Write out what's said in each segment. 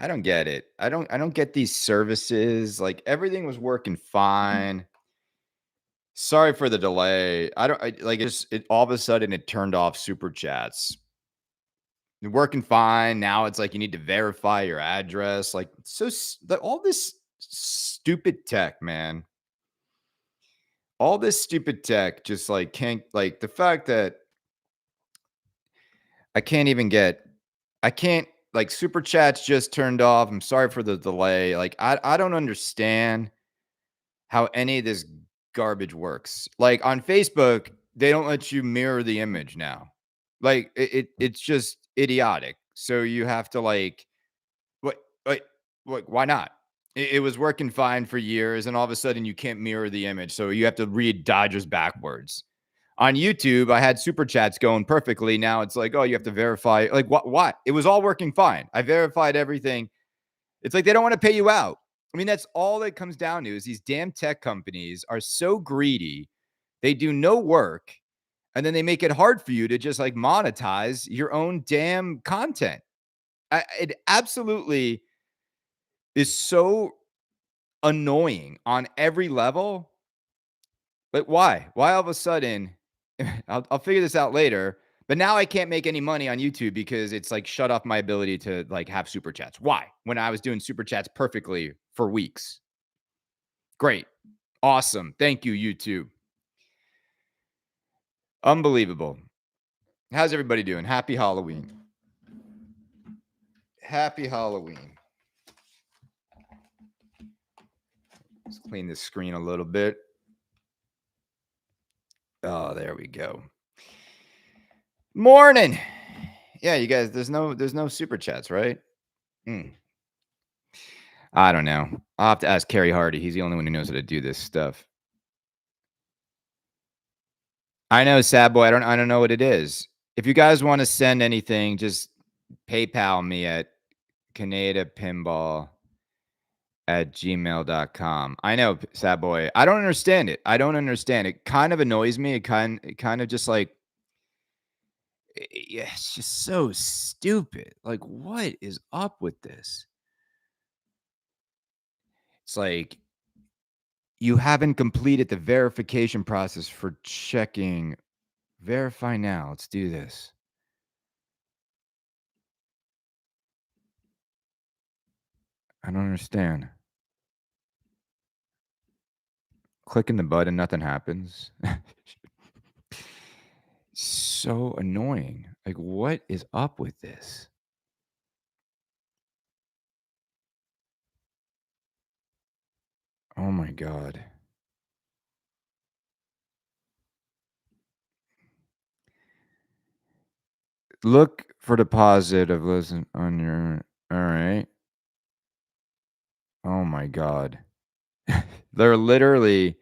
I don't get it. I don't get these services. Like everything was working fine. Sorry for the delay. Like it all of a sudden it turned off super chats. Working fine. Now it's like you need to verify your address. Like all this stupid tech, man. All this stupid tech just like can't like the fact that I can't even get I can't like super chats just turned off. I'm sorry for the delay. Like I don't understand how any of this garbage works. Like on Facebook, they don't let you mirror the image now. Like it's just idiotic. So you have to what like why not? It was working fine for years, and all of a sudden you can't mirror the image. So you have to read Dodgers backwards. On YouTube, I had super chats going perfectly. Now it's like, oh, you have to verify. Like what? It was all working fine. I verified everything. It's like they don't want to pay you out. I mean, that's all it comes down to is these damn tech companies are so greedy. They do no work and then they make it hard for you to just like monetize your own damn content. It absolutely is so annoying on every level. But why? Why all of a sudden? I'll figure this out later. But now I can't make any money on YouTube because it's like shut off my ability to like have super chats. Why? When I was doing super chats perfectly for weeks. Great. Awesome. Thank you, YouTube. Unbelievable. How's everybody doing? Happy Halloween. Happy Halloween. Let's clean this screen a little bit. Oh, there we go. Morning. Yeah, you guys, there's no super chats, right? I don't know. I'll have to ask Kerry Hardy. He's the only one who knows how to do this stuff. I know, sad boy. I don't know what it is. If you guys want to send anything, just PayPal me at Kaneda Pinball at gmail.com. I know, sad boy. I don't understand it. I don't understand. It kind of annoys me. It kind of just like, yeah, it's just so stupid. Like, what is up with this? It's like you haven't completed the verification process for checking. Verify now. Let's do this. I don't understand. Clicking the button, nothing happens. So annoying. Like, what is up with this? Oh my God. Look for deposit of listen on your. All right. Oh my God. They're literally.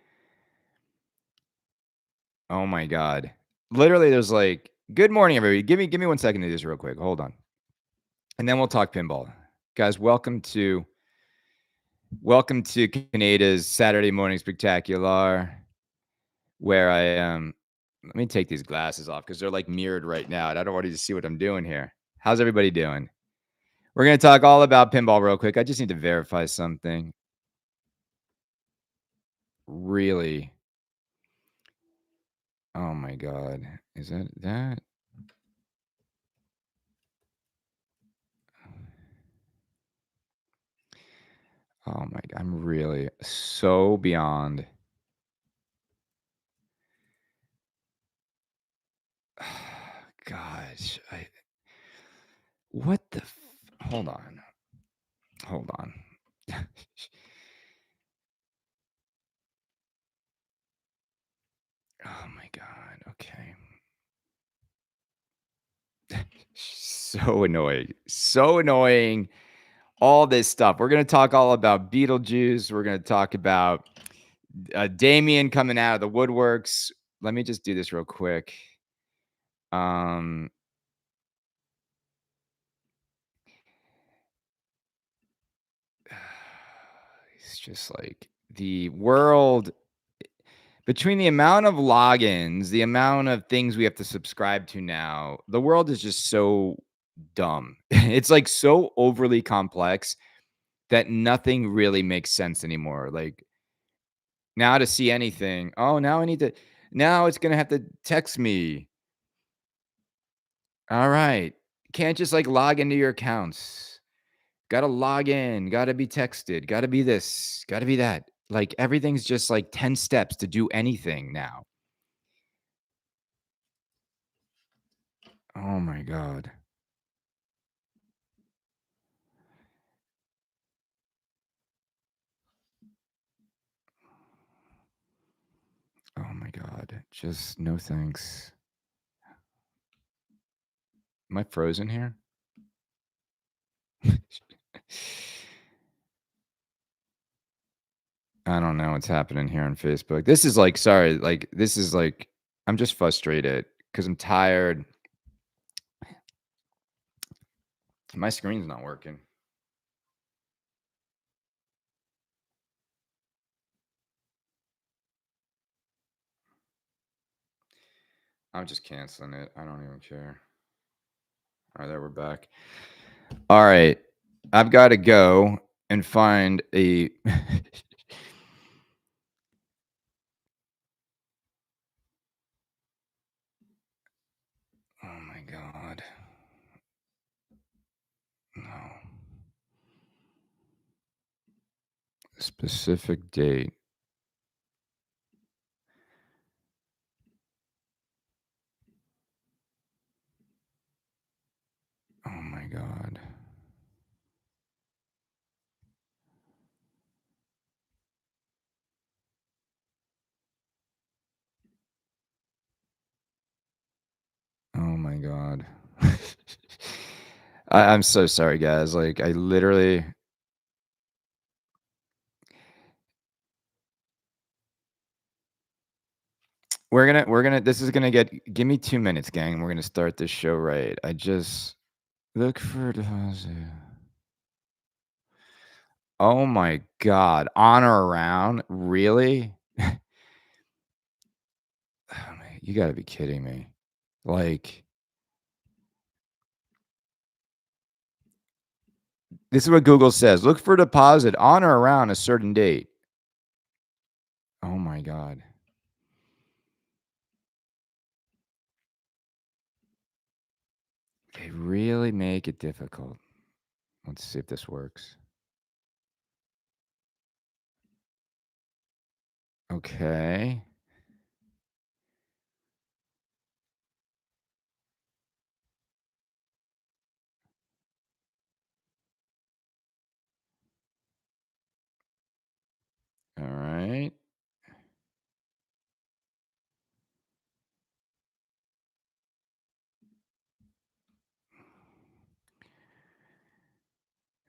Oh my God. Literally, there's like, good morning, everybody. Give me 1 second to do this real quick. Hold on. And then we'll talk pinball. Guys, welcome to Kaneda's Saturday Morning Spectacular, where I am. Let me take these glasses off because they're like mirrored right now, and I don't want you to see what I'm doing here. How's everybody doing? We're going to talk all about pinball real quick. I just need to verify something. Really? Oh my God. Is that? Oh my God. I'm really so beyond. Gosh. What the? Hold on. Hold on. Oh my God. Okay. So annoying. So annoying. All this stuff. We're going to talk all about Beetlejuice. We're going to talk about Damien coming out of the woodworks. Let me just do this real quick. It's just like the world between the amount of logins, the amount of things we have to subscribe to now, the world is just so dumb. It's, like, so overly complex that nothing really makes sense anymore. Like, now to see anything, "Oh, now it's gonna have to text me. Alright. Can't just, like, log into your accounts. Gotta log in, gotta be texted, gotta be this, gotta be that." Like, everything's just, like, 10 steps to do anything now. Oh my god. Oh my god. Just no thanks. Am I frozen here? I don't know what's happening here on Facebook. This is like sorry, like, this is like I'm just frustrated because 'cause I'm tired. My screen's not working. I'm just canceling it. I don't even care. Alright, there, we're back. Alright. I've gotta go and find a Oh my god. No. Specific date. Oh my god. Oh my god. I'm so sorry, guys. Like, I literally we're gonna this is gonna get give me 2 minutes, gang. We're gonna start this show right. I just look for deposit. Oh my god. On or around? Really? Oh, man, you gotta be kidding me. Like, this is what Google says. Look for deposit on or around a certain date. Oh my god. They really make it difficult. Let's see if this works. Okay. All right.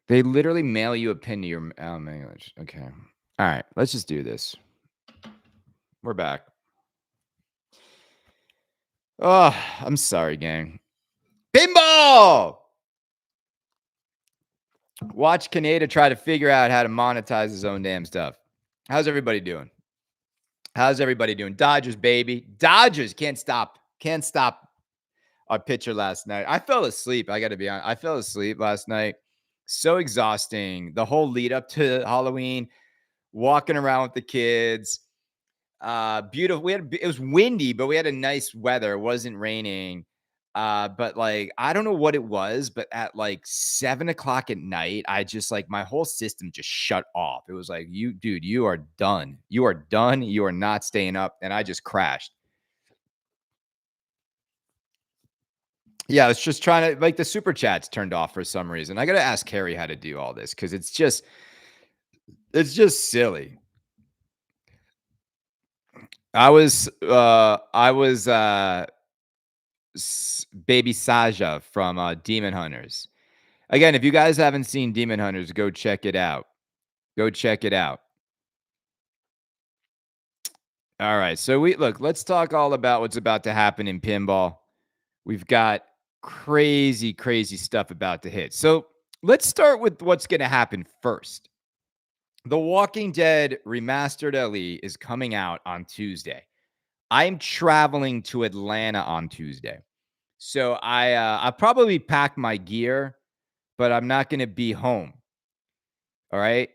They literally mail you a pin to your English. Okay. All right. Let's just do this. We're back. Oh, I'm sorry, gang. Pinball! Watch Kaneda try to figure out how to monetize his own damn stuff. How's everybody doing? How's everybody doing? Dodgers, baby. Dodgers can't stop. Can't stop our pitcher last night. I fell asleep. I got to be honest. I fell asleep last night. So exhausting. The whole lead up to Halloween, walking around with the kids. Beautiful. It was windy, but we had a nice weather. It wasn't raining. But like I don't know what it was, but at like 7 o'clock at night, I just like my whole system just shut off. It was like, you, dude, you are done. You are done. You are not staying up. And I just crashed. Yeah, I was just trying to like the super chats turned off for some reason. I gotta ask Carrie how to do all this because it's just silly. I was baby Saja from Demon Hunters. Again, if you guys haven't seen Demon Hunters, go check it out. Go check it out. All right. So let's talk all about what's about to happen in pinball. We've got crazy, crazy stuff about to hit. So let's start with what's going to happen first. The Walking Dead Remastered LE is coming out on Tuesday. I'm traveling to Atlanta on Tuesday. So I'll probably pack my gear, but I'm not gonna be home. All right.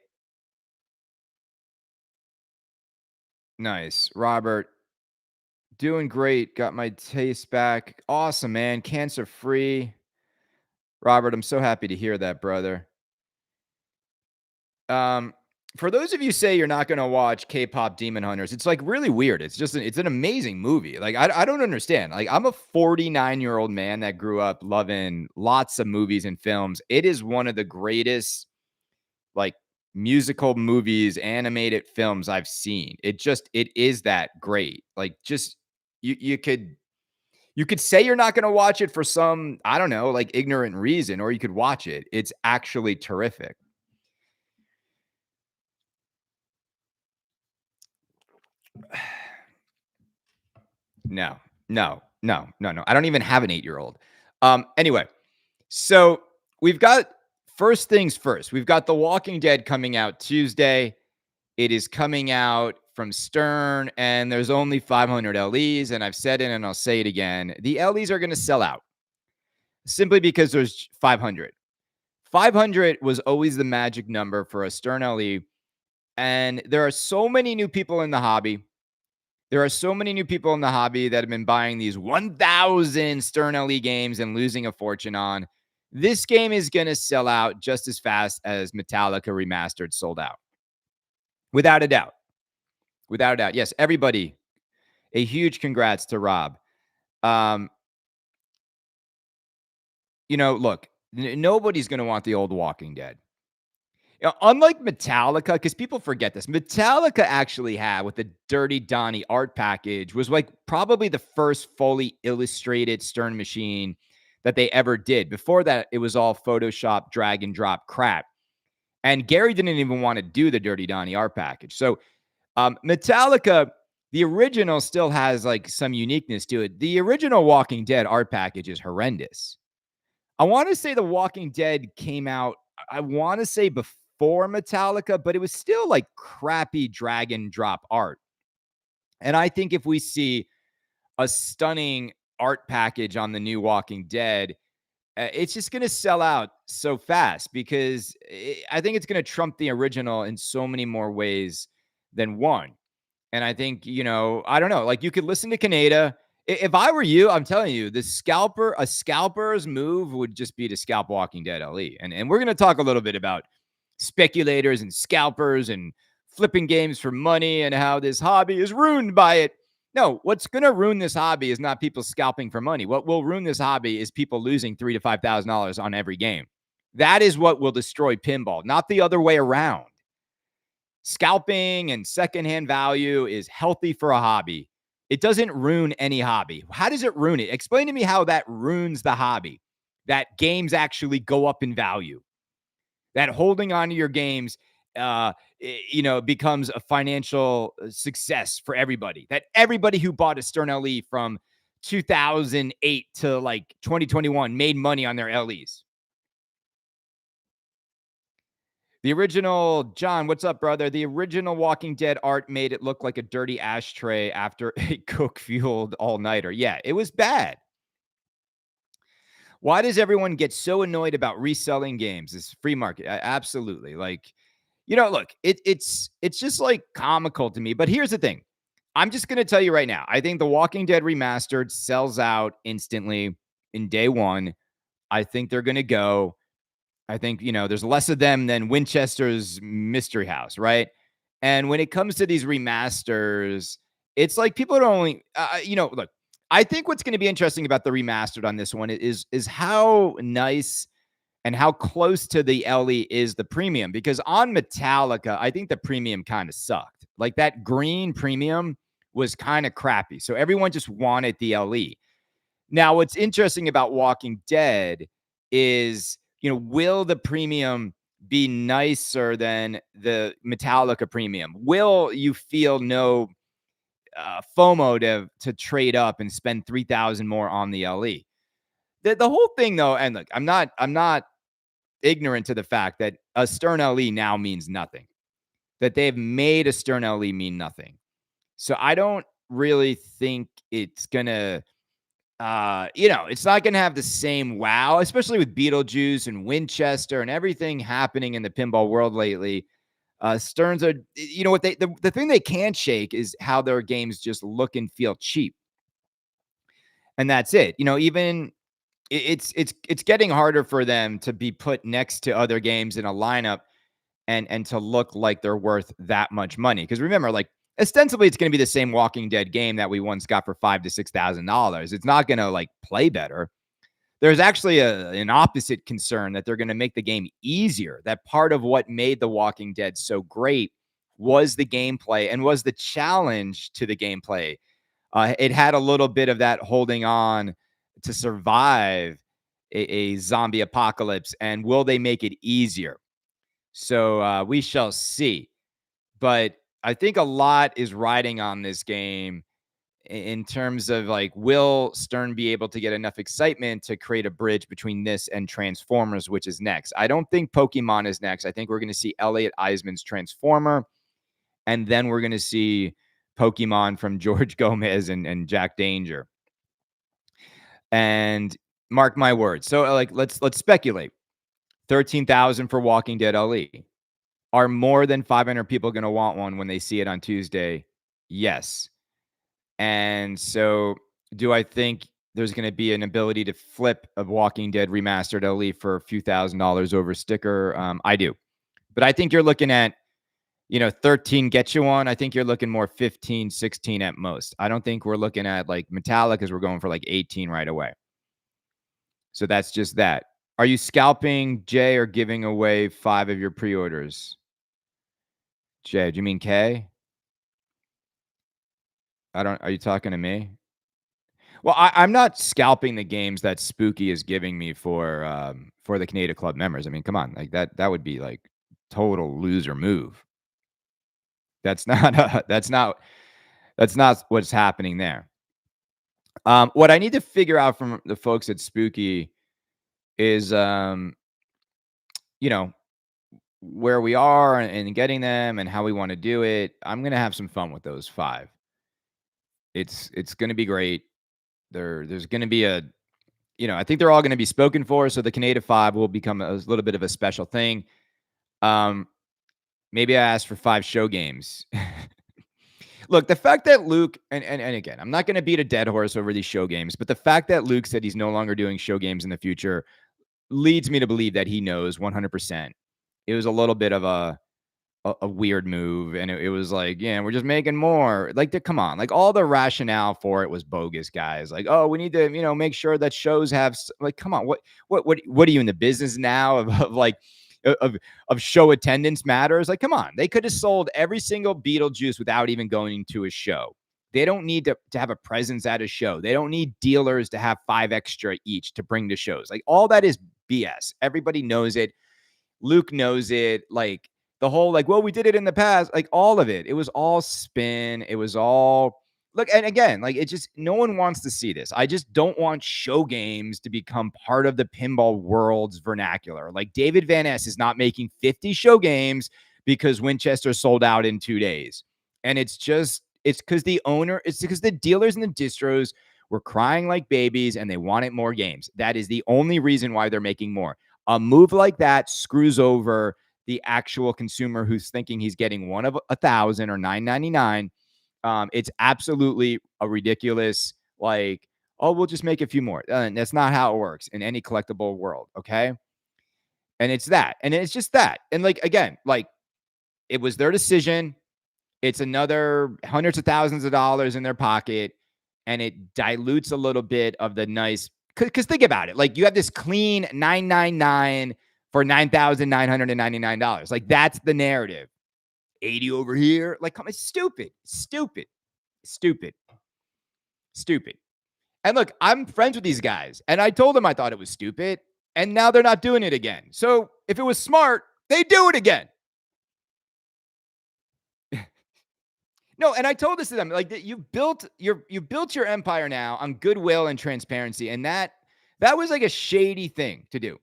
Nice. Robert, doing great. Got my taste back. Awesome, man. Cancer free. Robert, I'm so happy to hear that, brother. Um, for those of you say you're not gonna watch K-pop Demon Hunters, it's like really weird. It's an amazing movie. Like I don't understand. Like I'm a 49-year-old man that grew up loving lots of movies and films. It is one of the greatest like musical movies, animated films I've seen. It is that great. Like just you could say you're not going to watch it for some, I don't know, like ignorant reason, or you could watch it. It's actually terrific. No, no, no, no, no. I don't even have an 8-year-old. Anyway, so we've got first things first. We've got The Walking Dead coming out Tuesday. It is coming out from Stern, and there's only 500 LEs. And I've said it and I'll say it again. The LEs are going to sell out simply because there's 500. 500 was always the magic number for a Stern LE. And there are so many new people in the hobby. There are so many new people in the hobby that have been buying these 1,000 Stern LE games and losing a fortune on. This game is going to sell out just as fast as Metallica Remastered sold out. Without a doubt. Without a doubt. Yes, everybody, a huge congrats to Rob. Um, look, nobody's going to want the old Walking Dead. Unlike Metallica, because people forget this, Metallica actually had with the Dirty Donnie art package was like probably the first fully illustrated Stern machine that they ever did. Before that, it was all Photoshop, drag and drop crap. And Gary didn't even want to do the Dirty Donnie art package. So Metallica, the original still has like some uniqueness to it. The original Walking Dead art package is horrendous. I want to say The Walking Dead came out, I want to say before Metallica, but it was still like crappy drag and drop art. And I think if we see a stunning art package on the new Walking Dead, it's just going to sell out so fast because I think it's going to trump the original in so many more ways than one. And I think, I don't know, like you could listen to Kaneda. If I were you, I'm telling you, a scalper's move would just be to scalp Walking Dead LE. And we're going to talk a little bit about speculators and scalpers and flipping games for money and how this hobby is ruined by it. No, what's going to ruin this hobby is not people scalping for money. What will ruin this hobby is people losing $3,000 to $5,000 on every game. That is what will destroy pinball, not the other way around. Scalping and secondhand value is healthy for a hobby. It doesn't ruin any hobby. How does it ruin it? Explain to me how that ruins the hobby, that games actually go up in value, that holding on to your games, becomes a financial success for everybody, that everybody who bought a Stern LE from 2008 to like 2021 made money on their LEs. The original, John, what's up, brother? The original Walking Dead art made it look like a dirty ashtray after a coke-fueled all-nighter. Yeah, it was bad. Why does everyone get so annoyed about reselling games? This free market. Absolutely. Like, look, it's just like comical to me. But here's the thing. I'm just going to tell you right now. I think The Walking Dead Remastered sells out instantly in day one. I think they're going to go. I think, there's less of them than Winchester's Mystery House, right? And when it comes to these remasters, it's like people don't only, look, I think what's going to be interesting about the remastered on this one is how nice and how close to the LE is the premium. Because on Metallica, I think the premium kind of sucked. Like that green premium was kind of crappy. So everyone just wanted the LE. Now, what's interesting about Walking Dead is, will the premium be nicer than the Metallica premium? Will you feel no FOMO to trade up and spend 3,000 more on the LE? The whole thing, though, and look, I'm not ignorant to the fact that a Stern LE now means nothing. That they've made a Stern LE mean nothing. So I don't really think it's gonna It's not gonna have the same wow, especially with Beetlejuice and Winchester and everything happening in the pinball world lately. Stearns are, what the thing they can't shake is how their games just look and feel cheap, and that's it. Even it's getting harder for them to be put next to other games in a lineup and to look like they're worth that much money. Because remember, like ostensibly, it's going to be the same Walking Dead game that we once got for $5,000 to $6,000. It's not going to like play better. There's actually an opposite concern that they're going to make the game easier. That part of what made The Walking Dead so great was the gameplay and was the challenge to the gameplay. It had a little bit of that holding on to survive a zombie apocalypse. And will they make it easier? So we shall see. But I think a lot is riding on this game in terms of like, will Stern be able to get enough excitement to create a bridge between this and Transformers, which is next? I don't think Pokemon is next. I think we're going to see Elliot Eisman's Transformer, and then we're going to see Pokemon from George Gomez and Jack Danger. And mark my words. So like, let's speculate. 13,000 for Walking Dead LE. Are more than 500 people going to want one when they see it on Tuesday? Yes. And so, do I think there's going to be an ability to flip a Walking Dead remastered LE for a few $1,000s over sticker? I do. But I think you're looking at, 13 get you one. I think you're looking more 15, 16 at most. I don't think we're looking at like Metallicas. We're going for like 18 right away. So that's just that. Are you scalping Jay or giving away 5 of your pre-orders? Jay, do you mean K? Are you talking to me? Well, I'm not scalping the games that Spooky is giving me for the Kaneda Club members. I mean, come on, like that would be like total loser move. That's not that's not what's happening there. What I need to figure out from the folks at Spooky is you know, where we are and getting them and how we want to do it. I'm gonna have some fun with those 5. It's gonna be great. There's gonna be I think they're all going to be spoken for. So the Kaneda 5 will become a little bit of a special thing. Maybe I asked for 5 show games. Look, the fact that Luke, and again, I'm not going to beat a dead horse over these show games, but the fact that Luke said he's no longer doing show games in the future leads me to believe that he knows 100%. It was a little bit of a weird move, and it was like, yeah, we're just making more. Like, come on, like all the rationale for it was bogus, guys. Like, oh, we need to, make sure that shows have like, come on, what are you in the business now of like of show attendance matters? Like, come on, they could have sold every single Beetlejuice without even going to a show. They don't need to have a presence at a show. They don't need dealers to have 5 extra each to bring to shows. Like, all that is BS. Everybody knows it. Luke knows it. Like, the whole like, well, we did it in the past, like all of it. It was all spin. It was all look. And again, like it just no one wants to see this. I just don't want show games to become part of the pinball world's vernacular. Like David Van Ness is not making 50 show games because Winchester sold out in 2 days. And it's because it's because the dealers and the distros were crying like babies and they wanted more games. That is the only reason why they're making more. A move like that screws over the actual consumer who's thinking he's getting one of 1,000 or 999. It's absolutely a ridiculous, like, oh, we'll just make a few more. That's not how it works in any collectible world. Okay. And it's that. And it's just that. And like, again, like it was their decision. It's another hundreds of thousands of dollars in their pocket. And it dilutes a little bit of the nice, because think about it. Like you have this clean 999 for $9,999. Like that's the narrative. 80 over here. Like, come on, stupid. And look, I'm friends with these guys. And I told them I thought it was stupid. And now they're not doing it again. So if it was smart, they do it again. No, and I told this to them. Like you built your empire now on goodwill and transparency. And that was like a shady thing to do.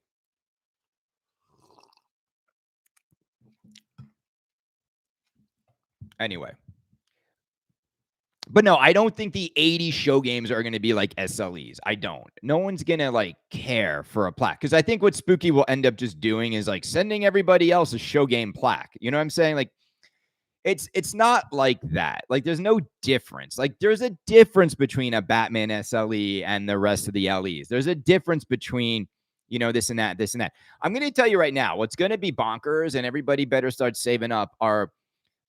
Anyway, But no, I don't think the 80 show games are gonna be like SLEs. I don't. No one's gonna, like, care for a plaque because I think what Spooky will end up just doing is, like, sending everybody else a show game plaque. You know what I'm saying? Like, it's not like that. Like, there's no difference. Like, there's a difference between a Batman SLE and the rest of the LEs. There's a difference between, this and that, this and that. I'm gonna tell you right now, what's gonna be bonkers, and everybody better start saving up, are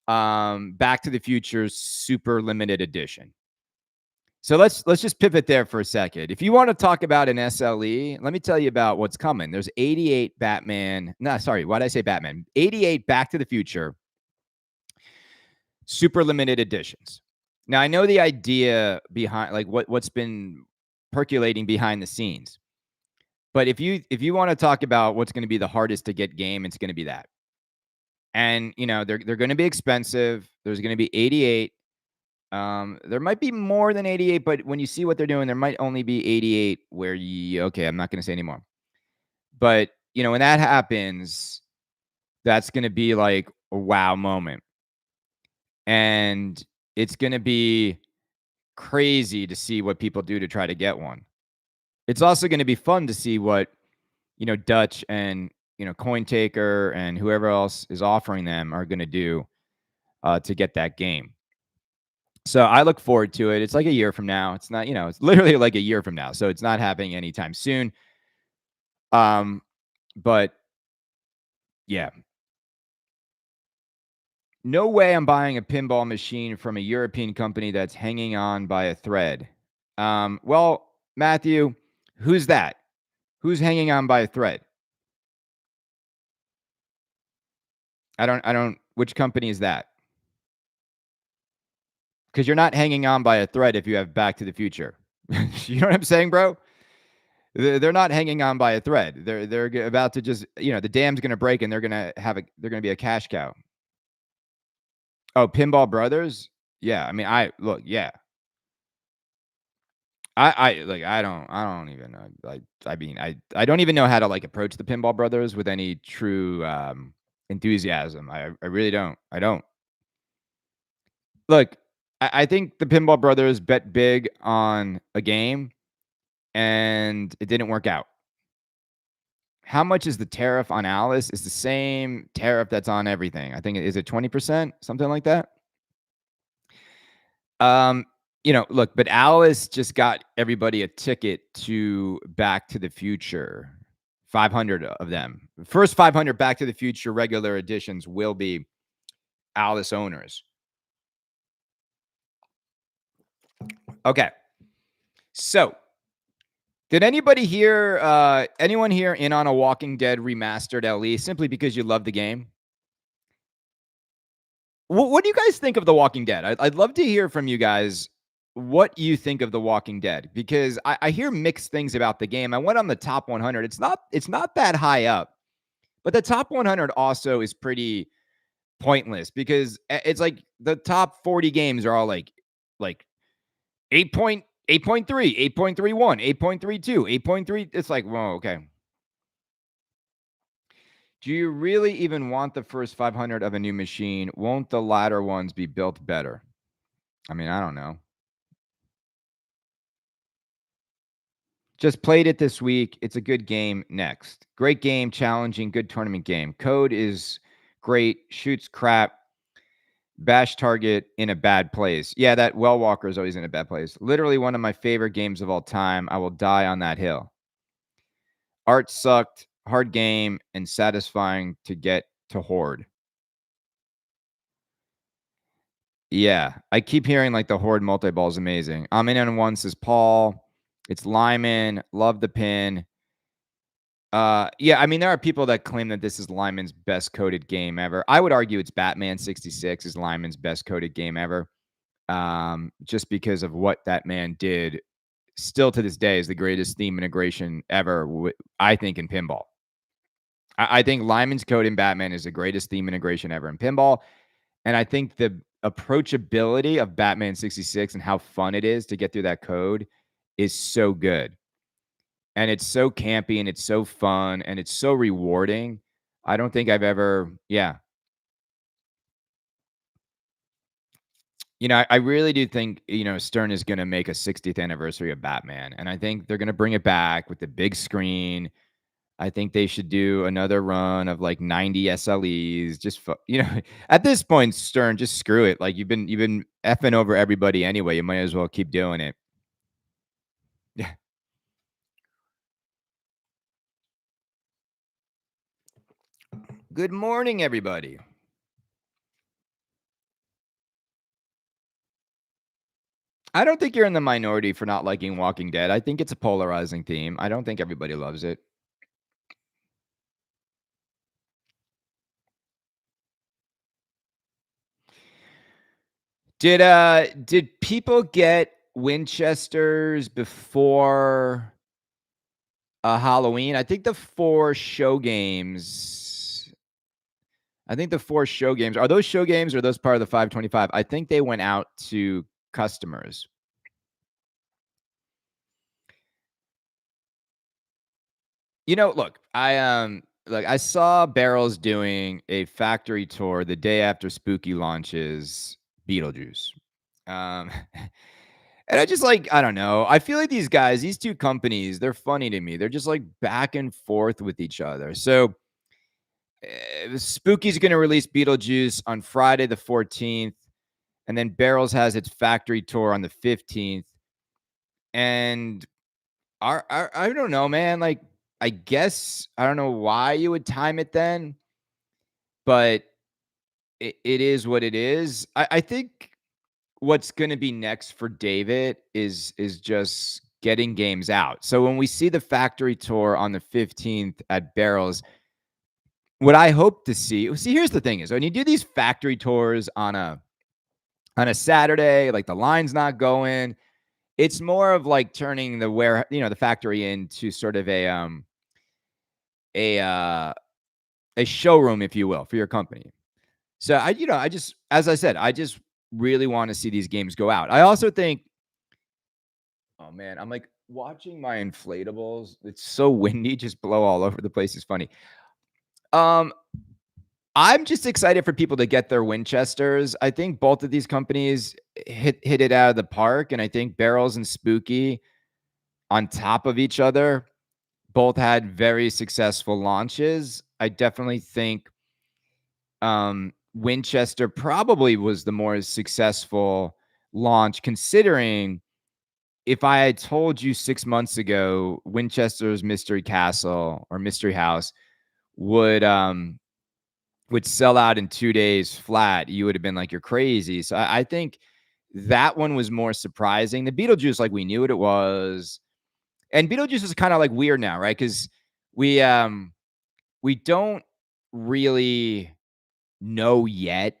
Back to the Future Super Limited Edition. So let's just pivot there for a second. If you want to talk about an SLE, let me tell you about what's coming. There's 88 Batman. No, sorry, why did I say Batman? 88 Back to the Future Super Limited Editions. Now I know the idea behind, like, what's been percolating behind the scenes. But if you want to talk about what's going to be the hardest to get game, it's going to be that. And they're going to be expensive. There's going to be 88. There might be more than 88, but when you see what they're doing, there might only be 88 where okay, I'm not going to say anymore. But, when that happens, that's going to be like a wow moment. And it's going to be crazy to see what people do to try to get one. It's also going to be fun to see what, Dutch and, CoinTaker and whoever else is offering them are going to do to get that game. So I look forward to it. It's like a year from now. It's not, it's literally like a year from now. So it's not happening anytime soon. But yeah. No way I'm buying a pinball machine from a European company that's hanging on by a thread. Well, Matthew, who's that? Who's hanging on by a thread? Which company is that? Because you're not hanging on by a thread if you have Back to the Future. You know what I'm saying, bro? They're not hanging on by a thread. They're about to just, the dam's going to break and they're going to be a cash cow. Oh, Pinball Brothers? Yeah, I mean, yeah. I don't even know. I don't even know how to, like, approach the Pinball Brothers with any true enthusiasm. I really don't. I don't. Look, I think the Pinball Brothers bet big on a game and it didn't work out. How much is the tariff on Alice? It's the same tariff that's on everything. I think, is it 20%? Something like that? Look, but Alice just got everybody a ticket to Back to the Future. 500 of them. The first 500 Back to the Future regular editions will be Alice owners. Okay. So, did anyone here in on a Walking Dead remastered LE simply because you love the game? What do you guys think of The Walking Dead? I'd love to hear from you guys what you think of The Walking Dead, because I hear mixed things about the game. I went on the top 100. It's not that high up, but the top 100 also is pretty pointless because it's like the top 40 games are all like 8.8.3, 8.31, 8.32, 8.3. It's like, whoa, okay. Do you really even want the first 500 of a new machine? Won't the latter ones be built better? I mean, I don't know. Just played it this week. It's a good game. Next. Great game, challenging, good tournament game. Code is great, shoots crap, bash target in a bad place. Yeah, that Well Walker is always in a bad place. Literally one of my favorite games of all time. I will die on that hill. Art sucked, hard game, and satisfying to get to Horde. Yeah, I keep hearing like the Horde multi-ball is amazing. I'm in on one, says Paul. It's Lyman. Love the pin. Yeah, I mean, there are people that claim that this is Lyman's best coded game ever. I would argue it's Batman 66 is Lyman's best coded game ever. Just because of what that man did, still to this day is the greatest theme integration ever, I think, in pinball. I think Lyman's code in Batman is the greatest theme integration ever in pinball. And I think the approachability of Batman 66 and how fun it is to get through that code is so good. And it's so campy and it's so fun and it's so rewarding. I don't think I've ever, yeah. I really do think, Stern is gonna make a 60th anniversary of Batman, and I think they're gonna bring it back with the big screen. I think they should do another run of, like, 90 SLEs, just at this point, Stern, just screw it, like, you've been effing over everybody anyway, you might as well keep doing it. Yeah. Good morning, everybody. I don't think you're in the minority for not liking Walking Dead. I think it's a polarizing theme. I don't think everybody loves it. Did people get Winchesters before, Halloween? I think the 4 show games are those show games or are those part of the 525? I think they went out to customers. I saw Barrels doing a factory tour the day after Spooky launches Beetlejuice. Um, and I don't know. I feel like these guys, these 2 companies, they're funny to me. They're just like back and forth with each other. So, Spooky's gonna release Beetlejuice on Friday the 14th, and then Barrels has its factory tour on the 15th. And I don't know, man. Like, I guess I don't know why you would time it then, but it is what it is. I think what's going to be next for David is just getting games out. So when we see the factory tour on the 15th at Barrels, what I hope to see, here's the thing is when you do these factory tours on a Saturday, like the line's not going, it's more of like turning the factory into sort of a uh a showroom, if you will, for your company. So I just, as I said, I just really want to see these games go out. I also think, oh man, I'm like watching my inflatables. It's so windy, just blow all over the place. Is funny. Um, I'm just excited for people to get their Winchesters. I think both of these companies hit it out of the park, and I think Barrels and Spooky on top of each other both had very successful launches. I definitely think Winchester probably was the more successful launch, considering if I had told you 6 months ago Winchester's Mystery Castle or Mystery House would sell out in 2 days flat, you would have been like, "You're crazy." So I think that one was more surprising. The Beetlejuice, like, we knew what it was, and Beetlejuice is kinda, like, weird now, right? Because we, we don't really know yet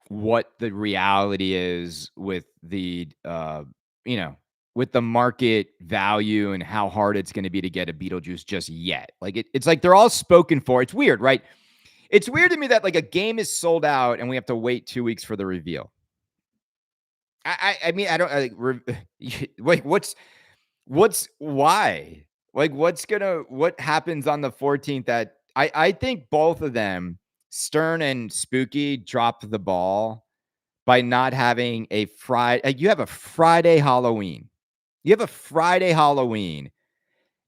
what the reality is with you know, with the market value and how hard it's gonna be to get a Beetlejuice just yet. Like, it's like they're all spoken for. It's weird, right? It's weird to me that, like, a game is sold out and we have to wait 2 weeks for the reveal. I mean, I don't, like, wait, what's why? Like, what happens on the 14th that I think both of them, Stern and Spooky, dropped the ball by not having a Friday. You have a Friday Halloween. You have a Friday Halloween.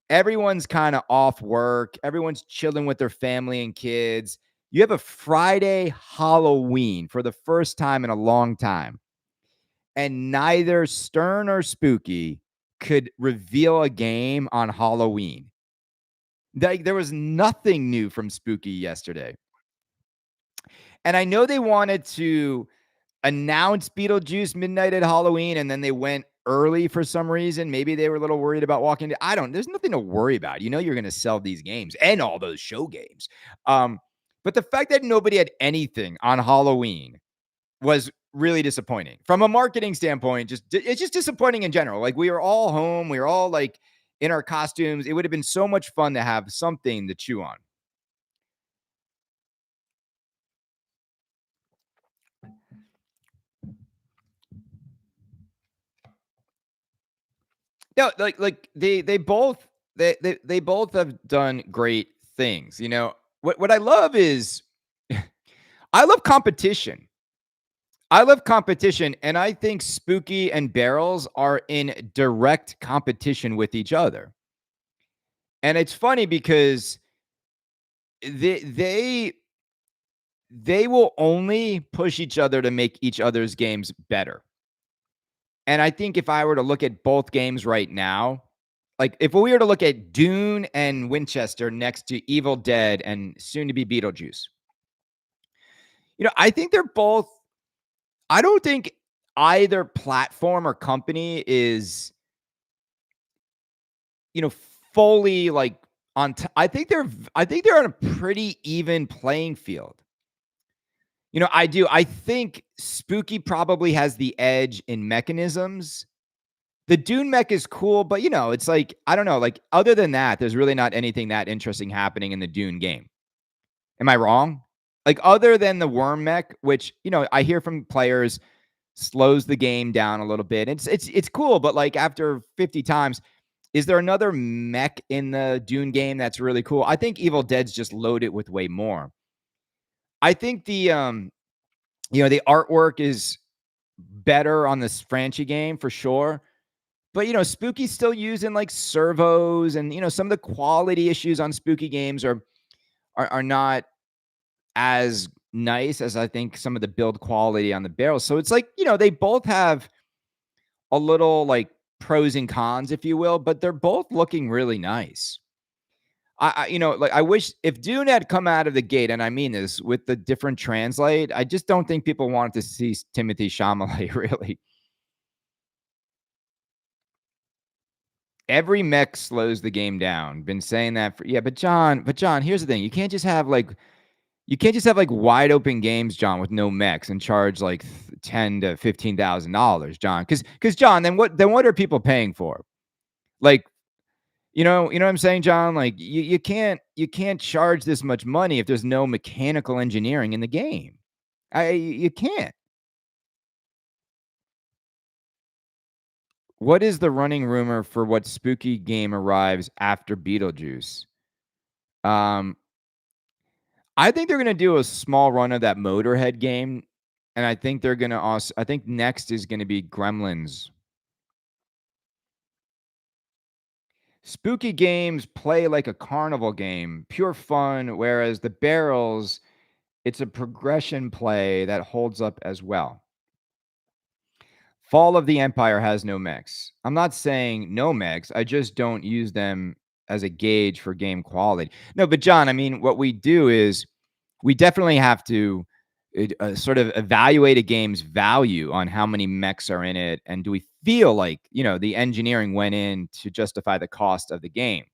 Everyone's kind of off work. Everyone's chilling with their family and kids. You have a Friday Halloween for the first time in a long time. And neither Stern or Spooky could reveal a game on Halloween. Like, there was nothing new from Spooky yesterday. And I know they wanted to announce Beetlejuice Midnight at Halloween, and then they went early for some reason. Maybe they were a little worried about walking Dead. There's nothing to worry about. You're gonna sell these games and all those show games. But the fact that nobody had anything on Halloween was really disappointing. From a marketing standpoint, it's just disappointing in general. Like, we were all home, we were all like in our costumes. It would have been so much fun to have something to chew on. No, they both have done great things. What I love is I love competition. I love competition, and I think Spooky and Barrels are in direct competition with each other. And it's funny because they they they will only push each other to make each other's games better. And I think if I were to look at both games right now, like if we were to look at Dune and Winchester next to Evil Dead and soon to be Beetlejuice, I think they're both, I don't think either platform or company is, you know, fully like I think they're on a pretty even playing field. I think Spooky probably has the edge in mechanisms. The Dune mech is cool, but, it's like, I don't know, like, other than that, there's really not anything that interesting happening in the Dune game. Am I wrong? Like, other than the worm mech, which, I hear from players slows the game down a little bit. It's cool, but, like, after 50 times, is there another mech in the Dune game that's really cool? I think Evil Dead's just loaded with way more. I think the artwork is better on this Franchi game for sure. But, Spooky's still using, like, servos and, some of the quality issues on Spooky games are not as nice as I think some of the build quality on the barrels. So it's like, they both have a little, like, pros and cons, if you will, but they're both looking really nice. Like, I wish if Dune had come out of the gate, and I mean this, with the different translate, I just don't think people wanted to see Timothy Chalamet, really. Every mech slows the game down. Been saying that for yeah, but John, here's the thing. You can't just have like wide open games, John, with no mechs and charge like ten to $15,000, John. Because John, then what are people paying for? Like, you know what I'm saying, John? Like you can't charge this much money if there's no mechanical engineering in the game. You can't. What is the running rumor for what spooky game arrives after Beetlejuice? Um, I think they're gonna do a small run of that Motorhead game, and I think they're gonna also. I think next is gonna be Gremlins. Spooky games play like a carnival game, pure fun, whereas the barrels, it's a progression play that holds up as well. Fall of the Empire has no mechs. I'm not saying no mechs. I just don't use them as a gauge for game quality. No, but John, I mean, what we do is we definitely have to sort of evaluate a game's value on how many mechs are in it, and do we feel like the engineering went in to justify the cost of the game?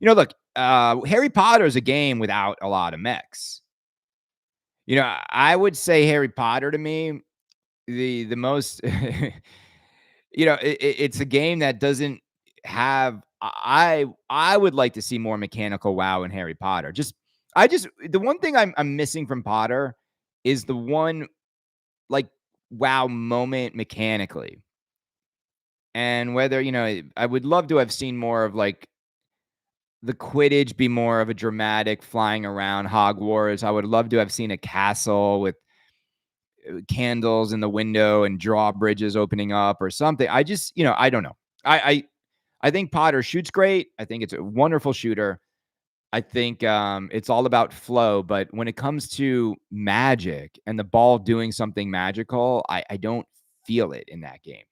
Look, Harry Potter is a game without a lot of mechs. I would say Harry Potter to me the most it's a game that doesn't have I would like to see more mechanical wow in Harry Potter. I just the one thing I'm missing from Potter is the one, like, wow moment mechanically. And whether, I would love to have seen more of, like, the Quidditch be more of a dramatic flying around Hogwarts. I would love to have seen a castle with candles in the window and drawbridges opening up or something. I don't know. I think Potter shoots great. I think it's a wonderful shooter. I think it's all about flow, but when it comes to magic and the ball doing something magical, I don't feel it in that game.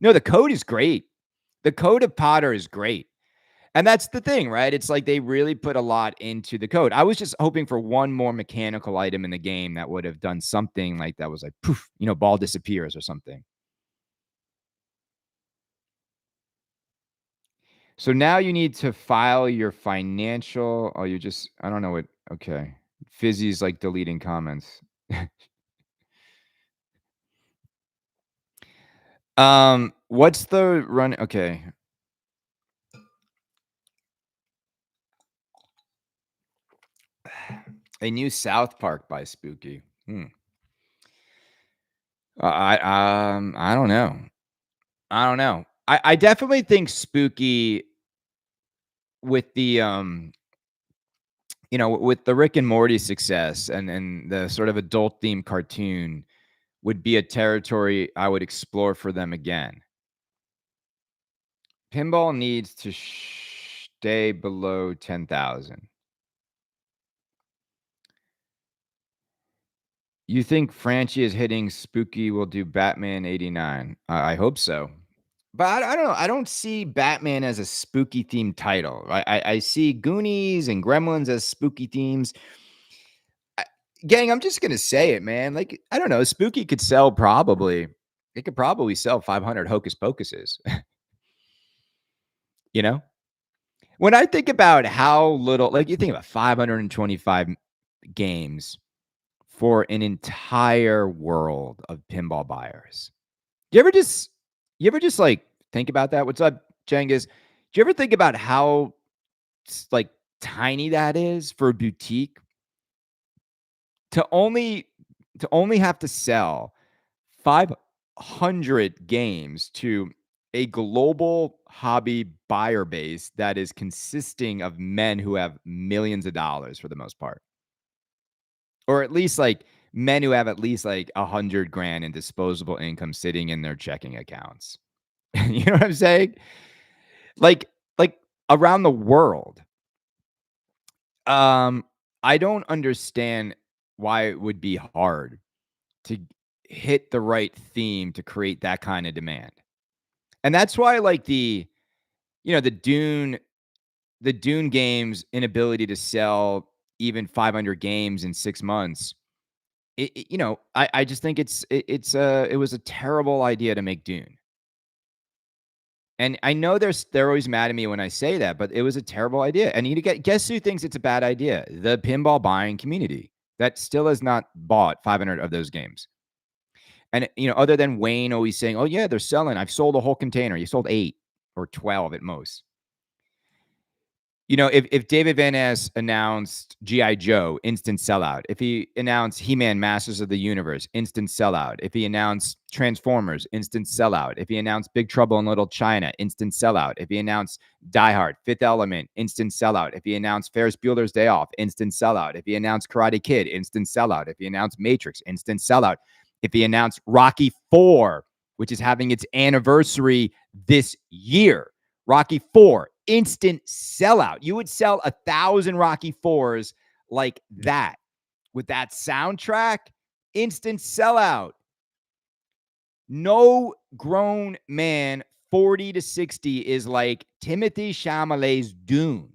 No, the code is great. The code of Potter is great. And that's the thing, right? It's like they really put a lot into the code. I was just hoping for one more mechanical item in the game that would have done something like that was like poof, ball disappears or something. So now you need to file your financial. Oh, you just, I don't know what. Okay. Fizzy's like deleting comments. What's the run? Okay. A new South Park by Spooky. I don't know. I don't know. I definitely think Spooky with the with the Rick and Morty success and the sort of adult themed cartoon would be a territory I would explore for them again. Pinball needs to stay below 10,000. You think Franchi is hitting Spooky will do Batman 89? I hope so. But I don't know. I don't see Batman as a spooky themed title. I see Goonies and Gremlins as spooky themes. I, Gang, I'm just gonna say it, man. Like, I don't know. Spooky could sell probably. It could probably sell 500 Hocus Pocuses. you know, when I think about how little, like, you think about 525 games for an entire world of pinball buyers. You ever just, like think about that? What's up, Cengiz? Do you ever think about how like tiny that is for a boutique to only have to sell 500 games to a global hobby buyer base that is consisting of men who have millions of dollars for the most part, or at least like men who have at least like 100 grand in disposable income sitting in their checking accounts. You know what I'm saying? Like, like around the world. Um, I don't understand why it would be hard to hit the right theme to create that kind of demand. And that's why like the Dune games inability to sell even 500 games in 6 months. I just think it was a terrible idea to make Dune. And I know they're always mad at me when I say that, but it was a terrible idea. And you get guess who thinks it's a bad idea? The pinball buying community that still has not bought 500 of those games. And other than Wayne always saying, "Oh yeah, they're selling. I've sold a whole container." You sold 8 or 12 at most. If David Van Ness announced G.I. Joe, instant sellout. If he announced He-Man Masters of the Universe, instant sellout. If he announced Transformers, instant sellout. If he announced Big Trouble in Little China, instant sellout. If he announced Die Hard, Fifth Element, instant sellout. If he announced Ferris Bueller's Day Off, instant sellout. If he announced Karate Kid, instant sellout. If he announced Matrix, instant sellout. If he announced Rocky 4, which is having its anniversary this year, Rocky 4, instant sellout. You would sell 1,000 Rocky 4s like that with that soundtrack, instant sellout. No grown man 40 to 60 is like Timothy Chalamet's Dune.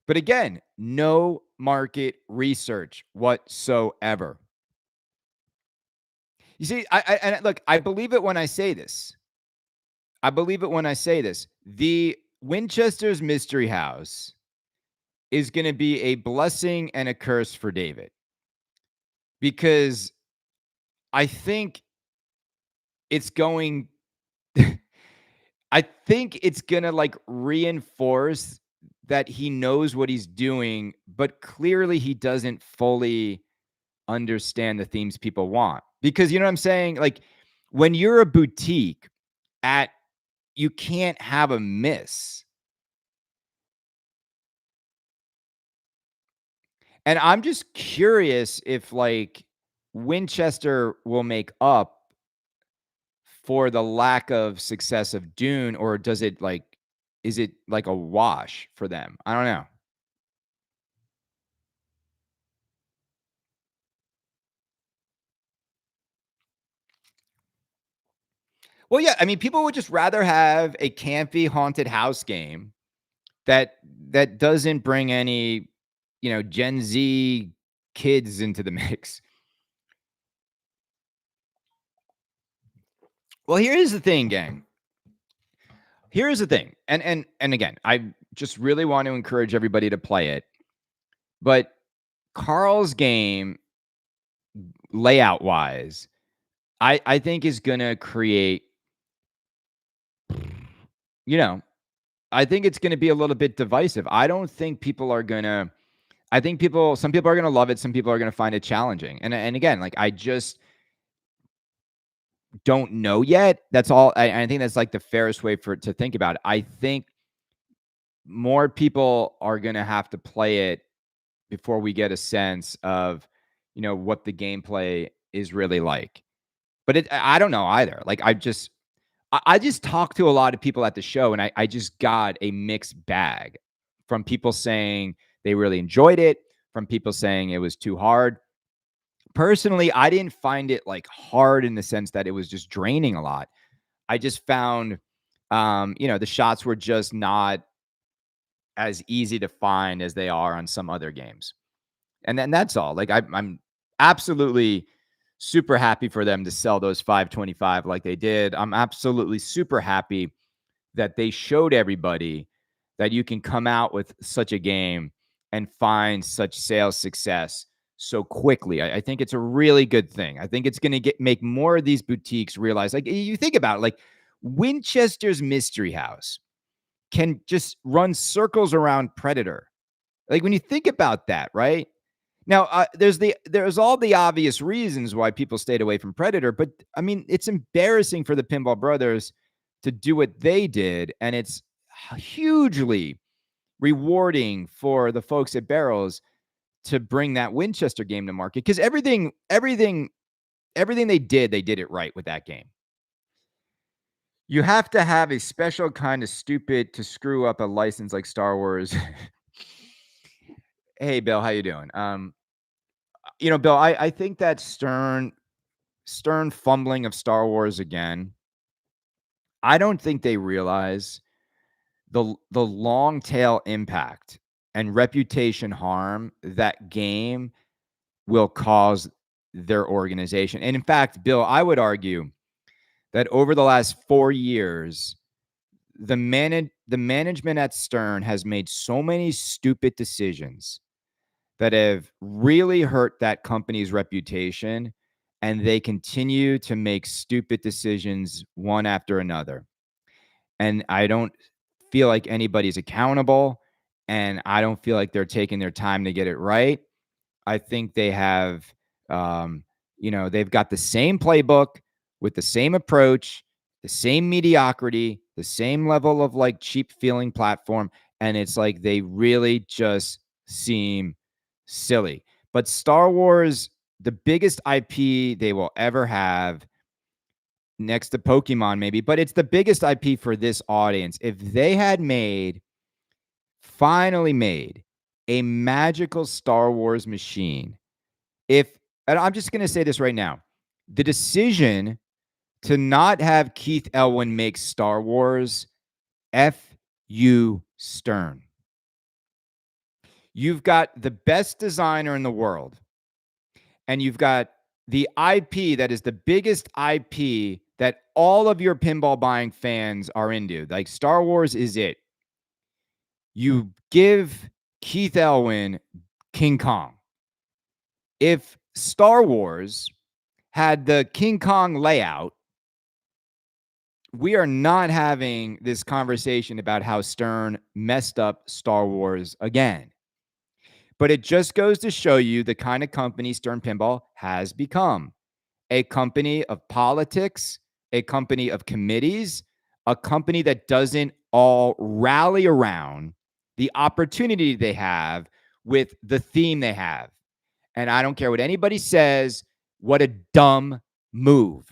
But again, no market research whatsoever. You see, look, I believe it when I say this. The Winchester's Mystery House is going to be a blessing and a curse for David, because I think it's going I think it's going to like reinforce that he knows what he's doing, but clearly he doesn't fully understand the themes people want. Because you know what I'm saying? Like, when you're a boutique you can't have a miss. And I'm just curious if like Winchester will make up for the lack of success of Dune, or is it like a wash for them? I don't know. Well, yeah, I mean, people would just rather have a campy haunted house game that doesn't bring any, Gen Z kids into the mix. Well, here's the thing, gang. Here's the thing. And again, I just really want to encourage everybody to play it. But Carl's game, layout wise, I think is gonna create, you know, I think it's gonna be a little bit divisive. I don't think people are gonna I think some people are gonna love it, some people are gonna find it challenging. And again, like, I just don't know yet. That's all. I think that's like the fairest way to think about it. I think more people are gonna have to play it before we get a sense of, what the gameplay is really like. But I don't know either. Like, I just talked to a lot of people at the show, and I just got a mixed bag from people saying they really enjoyed it, from people saying it was too hard. Personally, I didn't find it, like, hard in the sense that it was just draining a lot. I just found, the shots were just not as easy to find as they are on some other games. And then that's all. Like, I'm absolutely super happy for them to sell those 525 like they did. I'm absolutely super happy that they showed everybody that you can come out with such a game and find such sales success so quickly. I think it's a really good thing. I think it's going to make more of these boutiques realize, like, you think about it, like Winchester's Mystery House can just run circles around Predator. Like, when you think about that, right? Now, there's all the obvious reasons why people stayed away from Predator, but I mean, it's embarrassing for the Pinball Brothers to do what they did, and it's hugely rewarding for the folks at Barrels to bring that Winchester game to market, because everything they did it right with that game. You have to have a special kind of stupid to screw up a license like Star Wars. Hey, Bill, how you doing? Bill, I think that Stern fumbling of Star Wars again. I don't think they realize the long tail impact and reputation harm that game will cause their organization. And in fact, Bill, I would argue that over the last 4 years, the management at Stern has made so many stupid decisions that have really hurt that company's reputation, and they continue to make stupid decisions one after another. And I don't feel like anybody's accountable, and I don't feel like they're taking their time to get it right. I think they have, they've got the same playbook with the same approach, the same mediocrity, the same level of like cheap feeling platform. And it's like they really just seem silly. But Star Wars, the biggest IP they will ever have, next to Pokemon, maybe, but it's the biggest IP for this audience. If they had finally made a magical Star Wars machine, and I'm just going to say this right now, the decision to not have Keith Elwin make Star Wars, F you, Stern. You've got the best designer in the world, and you've got the IP that is the biggest IP that all of your pinball buying fans are into. Like, Star Wars is it. You give Keith Elwin King Kong. If Star Wars had the King Kong layout, we are not having this conversation about how Stern messed up Star Wars again. But it just goes to show you the kind of company Stern Pinball has become. A company of politics, a company of committees, a company that doesn't all rally around the opportunity they have with the theme they have. And I don't care what anybody says, what a dumb move.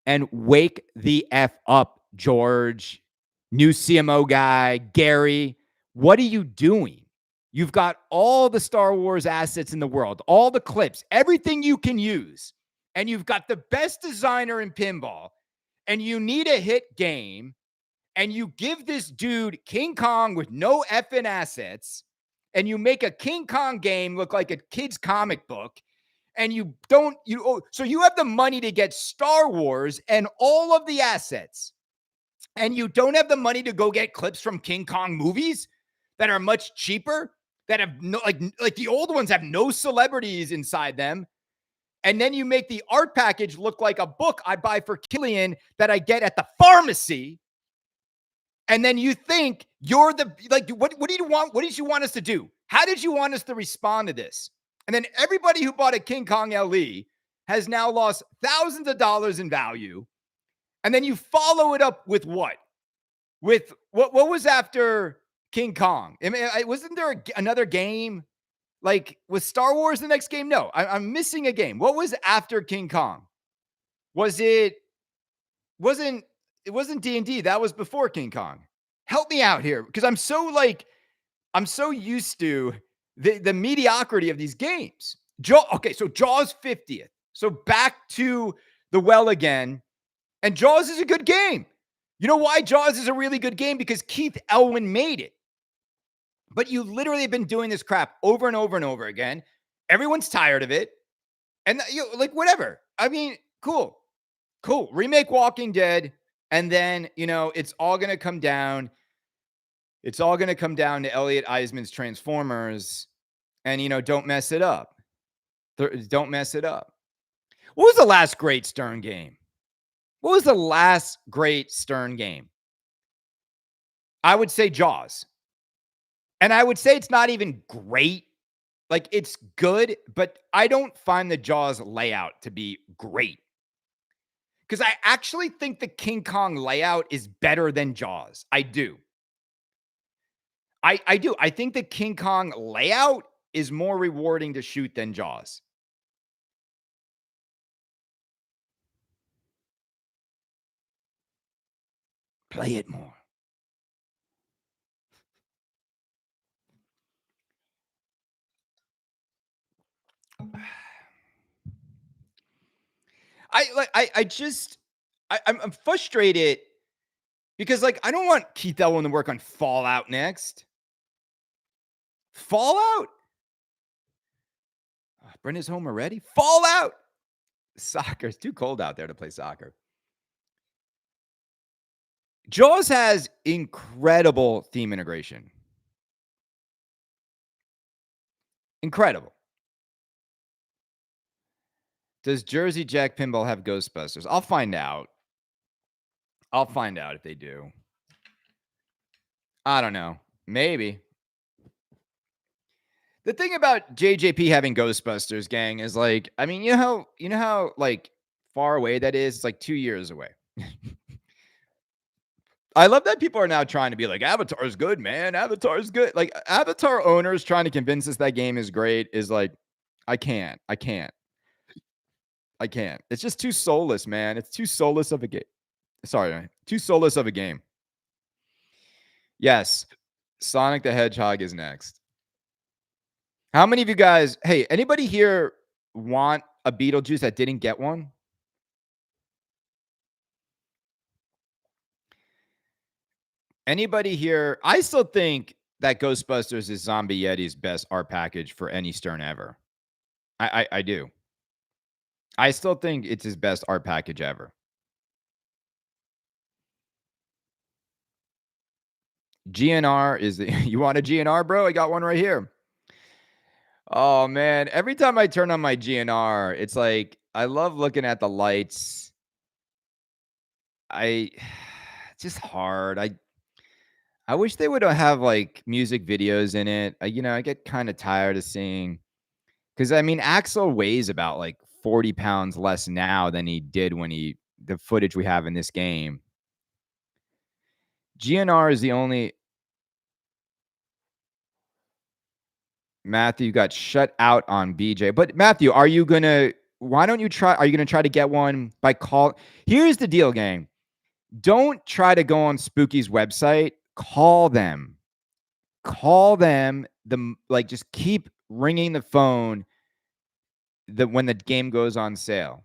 And wake the F up, George, new CMO guy, Gary. What are you doing? You've got all the Star Wars assets in the world, all the clips, everything you can use. And you've got the best designer in pinball. And you need a hit game. And you give this dude King Kong with no effing assets. And you make a King Kong game look like a kid's comic book. And so you have the money to get Star Wars and all of the assets, and you don't have the money to go get clips from King Kong movies that are much cheaper, that have no, like the old ones have no celebrities inside them. And then you make the art package look like a book I buy for Killian that I get at the pharmacy. And then you think you're what do you want? What did you want us to do? How did you want us to respond to this? And then everybody who bought a King Kong LE has now lost thousands of dollars in value. And then you follow it up with what? With what was after King Kong? I mean, wasn't there another game? Like, was Star Wars the next game? No, I'm missing a game. What was after King Kong? Was it wasn't it wasn't D&D, that was before King Kong. Help me out here because I'm so used to the mediocrity of these games. Okay, so Jaws 50th. So back to the well again. And Jaws is a good game. You know why Jaws is a really good game? Because Keith Elwin made it. But you literally have been doing this crap over and over and over again. Everyone's tired of it. And like whatever. I mean, cool. Cool. Remake Walking Dead. And then, it's all going to come down. It's all going to come down to Elliot Eisman's Transformers. And, don't mess it up. Don't mess it up. What was the last great Stern game? What was the last great Stern game? I would say Jaws. And I would say it's not even great. Like, it's good, but I don't find the Jaws layout to be great. Because I actually think the King Kong layout is better than Jaws. I do. I do. I think the King Kong layout is more rewarding to shoot than Jaws. Play it more. I'm frustrated because I don't want Keith Elwin to work on Fallout next. Fallout? Oh, Brenda's home already? Fallout? Soccer. It's too cold out there to play soccer. Jaws has incredible theme integration. Incredible. Does Jersey Jack Pinball have Ghostbusters? I'll find out. I'll find out if they do. I don't know. Maybe. The thing about JJP having Ghostbusters, gang, is you know how far away that is? It's 2 years away. I love that people are now trying to be like, Avatar is good, man. Avatar is good. Avatar owners trying to convince us that game is great is I can't. It's just too soulless, man. It's too soulless of a game. Sorry, too soulless of a game. Yes, Sonic the Hedgehog is next. How many of you guys, hey, anybody here want a Beetlejuice that didn't get one? Anybody here? I still think that Ghostbusters is Zombie Yeti's best art package for any Stern ever. I do. I still think it's his best art package ever. GNR is the, you want a GNR, bro? I got one right here. Oh man, every time I turn on my GNR, it's I love looking at the lights. It's just hard. I wish they would have music videos in it. I get kind of tired of seeing, because Axel weighs about 40 pounds less now than he did when the footage we have in this game. GNR is the only. Matthew got shut out on BJ. But Matthew, why don't you try? Are you going to try to get one by call? Here's the deal, gang. Don't try to go on Spooky's website. Call them. Just keep ringing the phone when the game goes on sale.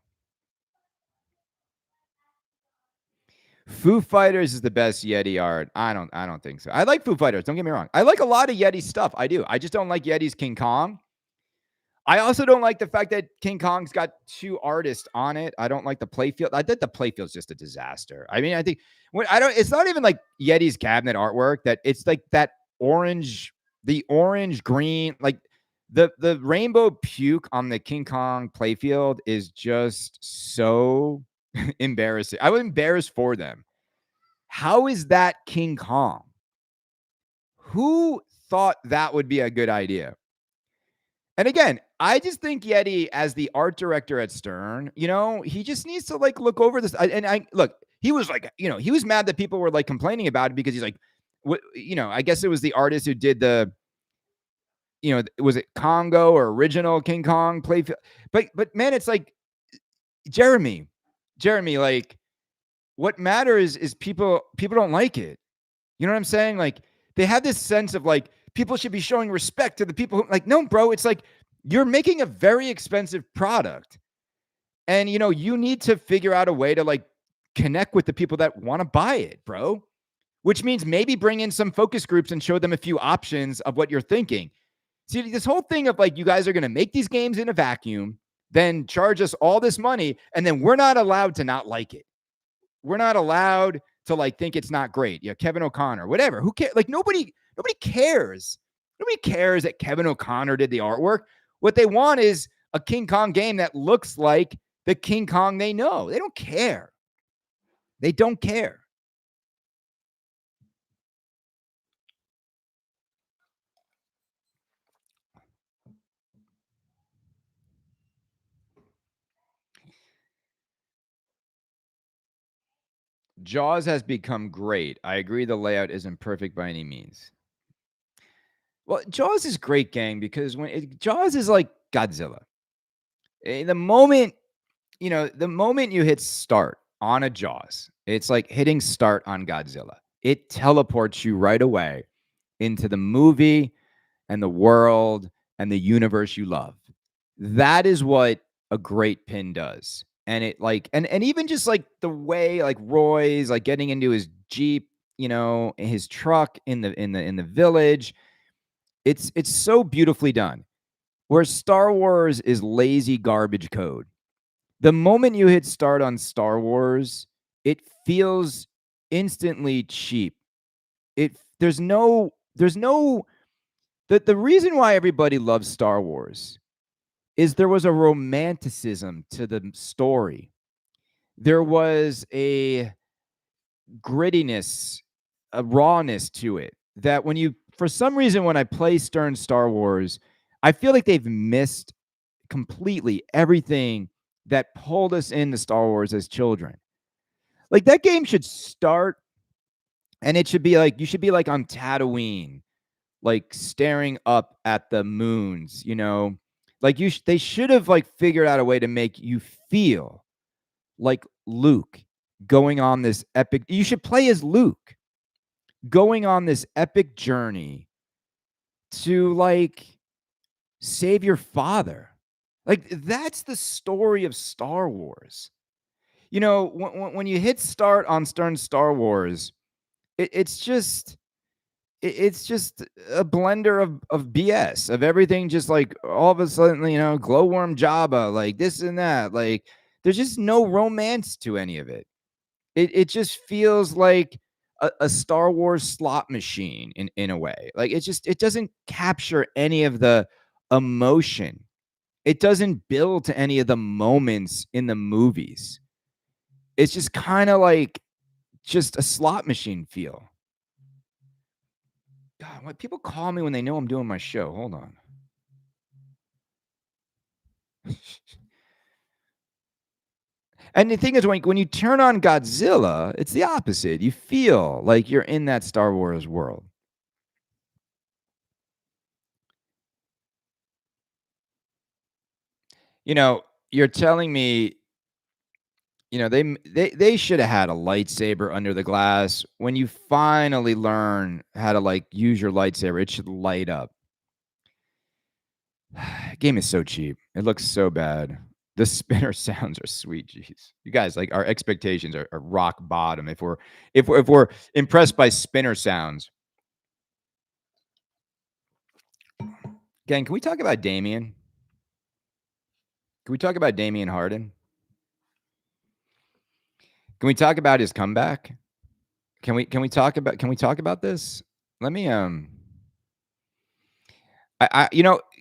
Foo Fighters is the best Yeti art. I don't think so. I like Foo Fighters. Don't get me wrong. I like a lot of Yeti stuff. I do. I just don't like Yeti's King Kong. I also don't like the fact that King Kong's got 2 artists on it. I don't like the playfield. I think the playfield's just a disaster. I think it's not even Yeti's cabinet artwork, that it's that orange, the orange green, the rainbow puke on the King Kong playfield is just so embarrassing. I was embarrassed for them. How is that King Kong? Who thought that would be a good idea? And again, I just think Yeti, as the art director at Stern, he just needs to look over this. Look, he was he was mad that people were complaining about it because he's I guess it was the artist who did was it Congo or original King Kong playfield? But man, it's like Jeremy, like what matters is people don't like it. You know what I'm saying? Like they have this sense of like people should be showing respect to the people who like, no, bro, it's like you're making a very expensive product. And you need to figure out a way to like connect with the people that want to buy it, bro. Which means maybe bring in some focus groups and show them a few options of what you're thinking. See, this whole thing of like you guys are going to make these games in a vacuum, then charge us all this money, and then we're not allowed to not like it. We're not allowed to like think it's not great. Yeah, Kevin O'Connor, whatever. Who cares? Like nobody cares. Nobody cares that Kevin O'Connor did the artwork. What they want is a King Kong game that looks like the King Kong they know. They don't care. They don't care. Jaws has become great. I agree the layout isn't perfect by any means. Well, Jaws is great, gang, because Jaws is like Godzilla. The moment, the moment you hit start on a Jaws, it's like hitting start on Godzilla. It teleports you right away into the movie and the world and the universe you love. That is what a great pin does. And it like and even just like the way like Roy's like getting into his Jeep, his truck in the village. It's so beautifully done. Where Star Wars is lazy garbage code. The moment you hit start on Star Wars, it feels instantly cheap. There's no the reason why everybody loves Star Wars is there was a romanticism to the story. There was a grittiness, a rawness to it that for some reason, when I play Stern Star Wars, I feel like they've missed completely everything that pulled us into Star Wars as children. Like that game should start and it should be like, you should be like on Tatooine, like staring up at the moons. Like they should have like figured out a way to make you feel like Luke going on this epic. You should play as Luke going on this epic journey to like save your father. Like that's the story of Star Wars. When you hit start on Stern Star Wars, it's just it's just a blender of BS of everything. Just like all of a sudden, glowworm Jabba, like this and that. Like there's just no romance to any of it. It just feels like a Star Wars slot machine in a way. Like it doesn't capture any of the emotion. It doesn't build to any of the moments in the movies. It's just kind of like just a slot machine feel. God, what people call me when they know I'm doing my show. Hold on. And the thing is, when you turn on Godzilla, it's the opposite. You feel like you're in that Star Wars world. You're telling me, they should have had a lightsaber under the glass. When you finally learn how to like use your lightsaber, it should light up. Game is so cheap. It looks so bad. The spinner sounds are sweet. Jeez, you guys, like our expectations are rock bottom. If we're impressed by spinner sounds, gang, can we talk about Damien? Can we talk about Damian Harden? Can we talk about his comeback? Can we talk about this? Let me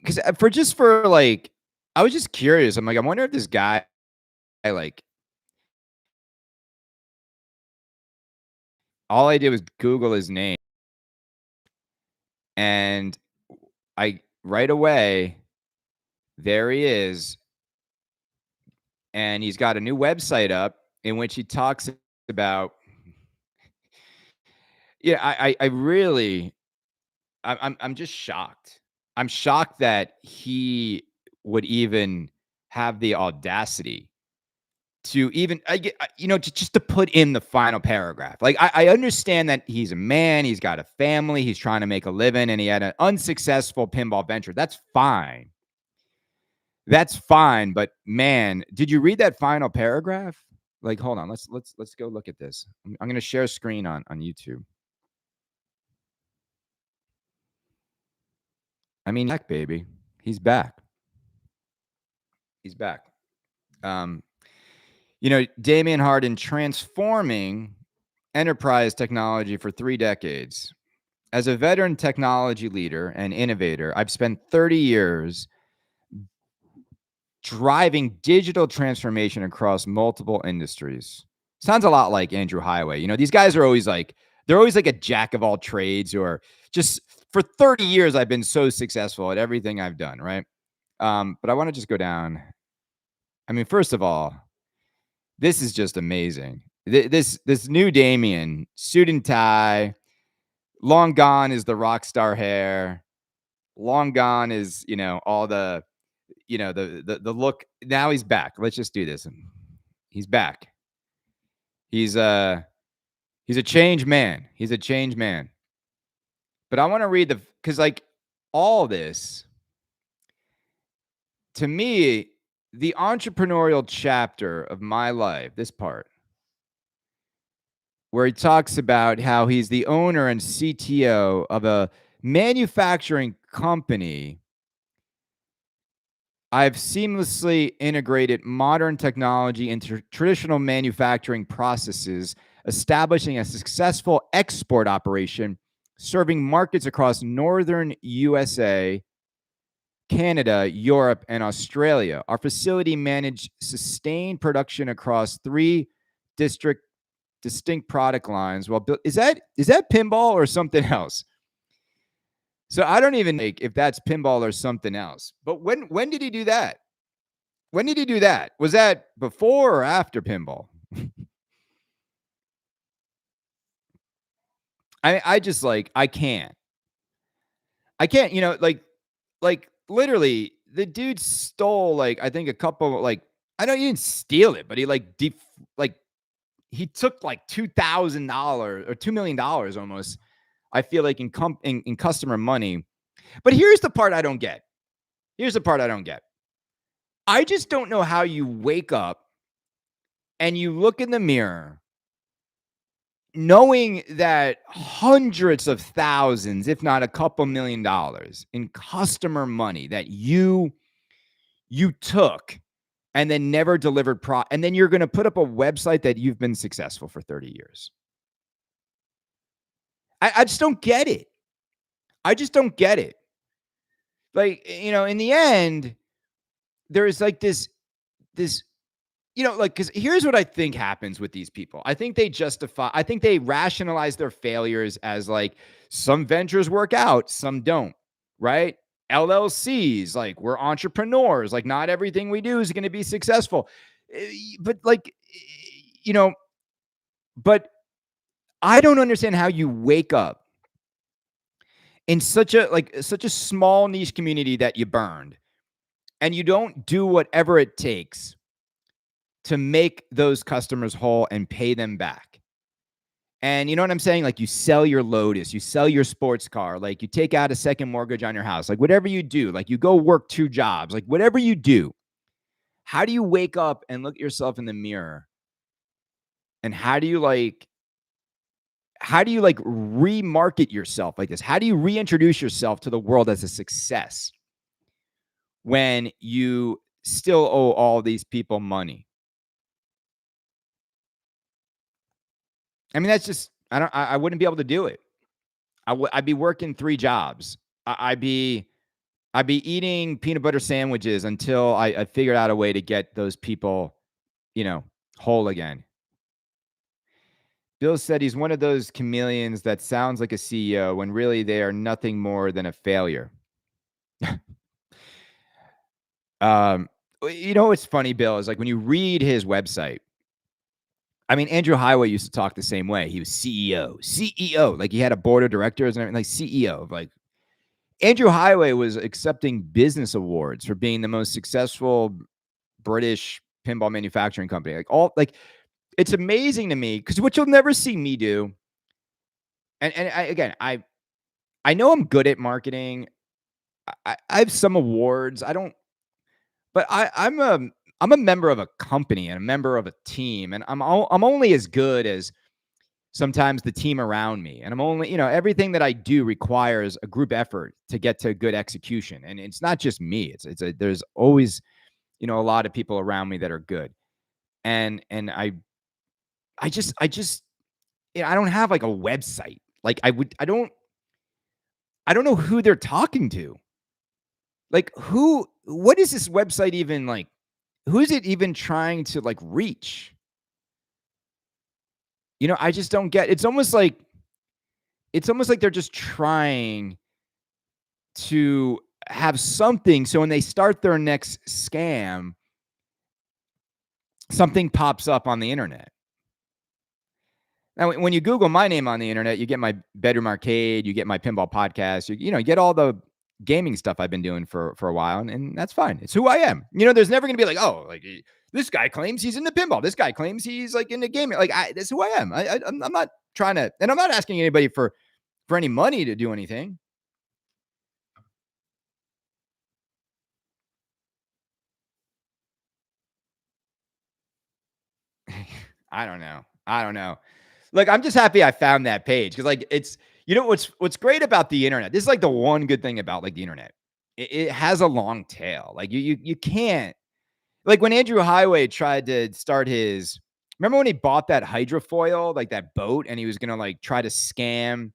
because for like, I was just curious. I'm like, I wonder if this guy, like, all I did was Google his name, and I right away there he is, and he's got a new website up in which he talks about Yeah, I really I'm just shocked. I'm shocked that he would even have the audacity to even just to put in the final paragraph. Like, I understand that he's a man, he's got a family, he's trying to make a living, and he had an unsuccessful pinball venture. That's fine. That's fine, but man, did you read that final paragraph? Like, hold on, let's go look at this. I'm gonna share a screen on YouTube. I mean, heck, baby, he's back. He's back. Um, Damian Harden transforming enterprise technology for 3 decades. As a veteran technology leader and innovator, I've spent 30 years driving digital transformation across multiple industries. Sounds a lot like Andrew Highway. These guys are always like, they're always like a jack of all trades, or just for 30 years, I've been so successful at everything I've done, right? But I want to just go down. I mean, first of all, this is just amazing. This new Damien, suit and tie, long gone is the rock star hair. Long gone is, all the, the look. Now he's back. Let's just do this. He's back. He's a changed man. He's a changed man. But I want to read because like all this, to me, the entrepreneurial chapter of my life, this part, where he talks about how he's the owner and CTO of a manufacturing company. I've seamlessly integrated modern technology into traditional manufacturing processes, establishing a successful export operation serving markets across northern USA, Canada, Europe, and Australia. Our facility managed sustained production across three distinct product lines. Well, is that pinball or something else? So I don't even know if that's pinball or something else. But when did he do that? When did he do that? Was that before or after pinball? I just like I can't. Like literally the dude stole like I think a couple like I don't even steal it, but he like like he took like $2,000 or $2 million almost. I feel like in customer money. But here's the part I don't get. Here's the part I don't get. I just don't know how you wake up and you look in the mirror knowing that hundreds of thousands, if not a couple $1 million in customer money that you took and then never delivered and then you're going to put up a website that you've been successful for 30 years. I just don't get it. I just don't get it. Like, in the end, there's like this, because here's what I think happens with these people. I think they rationalize their failures as like some ventures work out, some don't, right? LLCs, like we're entrepreneurs, like not everything we do is going to be successful. But like, but I don't understand how you wake up in such a small niche community that you burned and you don't do whatever it takes to make those customers whole and pay them back. And you know what I'm saying? Like you sell your Lotus, you sell your sports car, like you take out a second mortgage on your house, like whatever you do, like you go work 2 jobs, like whatever you do, how do you wake up and look at yourself in the mirror? And how do you remarket yourself like this? How do you reintroduce yourself to the world as a success when you still owe all these people money? I mean, that's just I wouldn't be able to do it. I'd be working 3 jobs. I'd be eating peanut butter sandwiches until I figured out a way to get those people, whole again. Bill said he's one of those chameleons that sounds like a CEO when really they are nothing more than a failure. What's funny, Bill, is like when you read his website, I mean, Andrew Highway used to talk the same way. He was CEO, like he had a board of directors and everything, like CEO. Like Andrew Highway was accepting business awards for being the most successful British pinball manufacturing company. Like it's amazing to me because what you'll never see me do. And again, I know I'm good at marketing. I have some awards. I don't, but I'm a member of a company and a member of a team, and I'm only as good as sometimes the team around me. And I'm only, everything that I do requires a group effort to get to good execution. And it's not just me. There's always, a lot of people around me that are good. And I just, I don't have like a website. Like I don't know who they're talking to. Like what is this website even like? Who is it even trying to like reach? I just don't get. It's almost like they're just trying to have something so when they start their next scam, something pops up on the internet. Now, when you Google my name on the internet, you get my bedroom arcade, you get my pinball podcast, you get all the gaming stuff I've been doing for a while, and that's fine. It's who I am. There's never going to be like, oh, like this guy claims he's into pinball. This guy claims he's like into gaming. Like that's who I am. I'm not trying to, and I'm not asking anybody for any money to do anything. I don't know. I don't know. Look, I'm just happy I found that page because, like, it's what's great about the internet. This is like the one good thing about like the internet. It has a long tail. Like you can't like when Andrew Highway tried to start his. Remember when he bought that hydrofoil, like that boat, and he was gonna like try to scam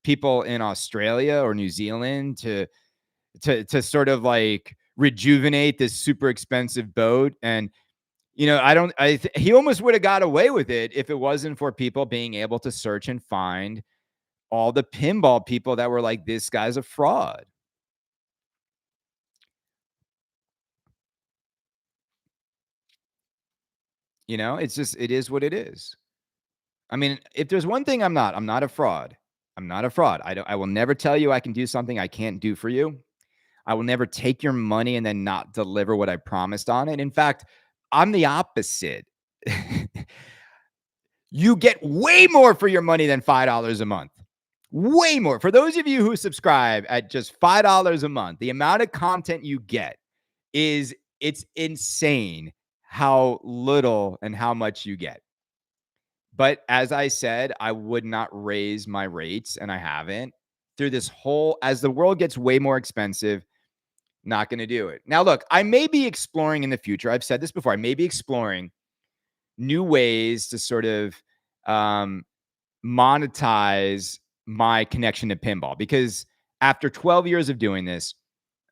people in Australia or New Zealand to sort of like rejuvenate this super expensive boat. And he almost would have got away with it if it wasn't for people being able to search and find all the pinball people that were like, this guy's a fraud. It is what it is. I mean, if there's one thing I'm not a fraud. I'm not a fraud. I will never tell you I can do something I can't do for you. I will never take your money and then not deliver what I promised on it. In fact, I'm the opposite. You get way more for your money than $5 a month. Way more. For those of you who subscribe at just $5 a month, the amount of content you get it's insane how little and how much you get. But as I said, I would not raise my rates, and I haven't through this whole as the world gets way more expensive, not going to do it. Now, look, I may be exploring in the future. I've said this before. I may be exploring new ways to sort of um, monetize my connection to pinball because after 12 years of doing this,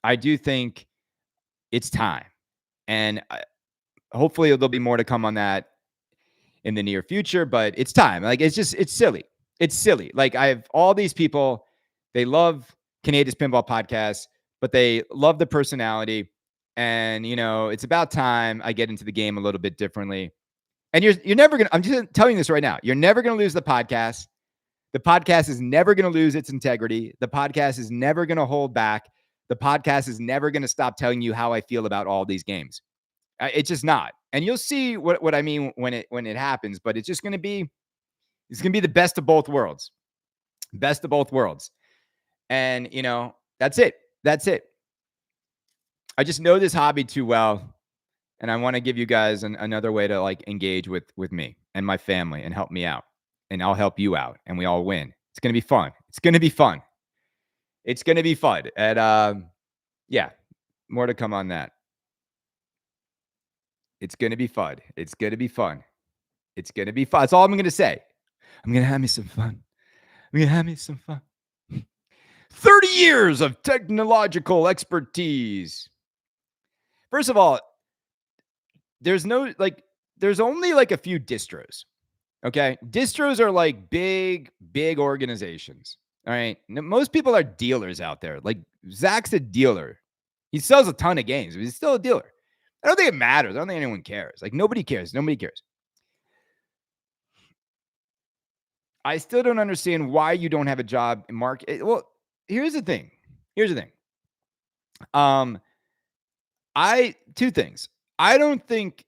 I do think it's time. And hopefully there'll be more to come on that in the near future, but it's time. Like it's silly. It's silly. Like I have all these people, they love Kaneda's pinball podcast, but they love the personality. And it's about time I get into the game a little bit differently. And you're never gonna, I'm just telling you this right now. You're never gonna lose the podcast. The podcast is never going to lose its integrity. The podcast is never going to hold back. The podcast is never going to stop telling you how I feel about all these games. It's just not. And you'll see what I mean when it happens, but it's going to be the best of both worlds. Best of both worlds. And, that's it. That's it. I just know this hobby too well. And I want to give you guys another way to like engage with me and my family and help me out. And I'll help you out and we all win. It's going to be fun. It's going to be fun. It's going to be fun. And yeah, more to come on that. It's going to be fun. It's going to be fun. It's going to be fun. That's all I'm going to say. I'm going to have me some fun. I'm going to have me some fun. 30 years of technological expertise. First of all, there's only like a few distros. Okay. Distros are like big organizations. All right. Most people are dealers out there. Like Zach's a dealer. He sells a ton of games, but he's still a dealer. I don't think it matters. I don't think anyone cares. Like nobody cares. Nobody cares. I still don't understand why you don't have a job in market. Well, here's the thing. Here's the thing. Um, I two things. I don't think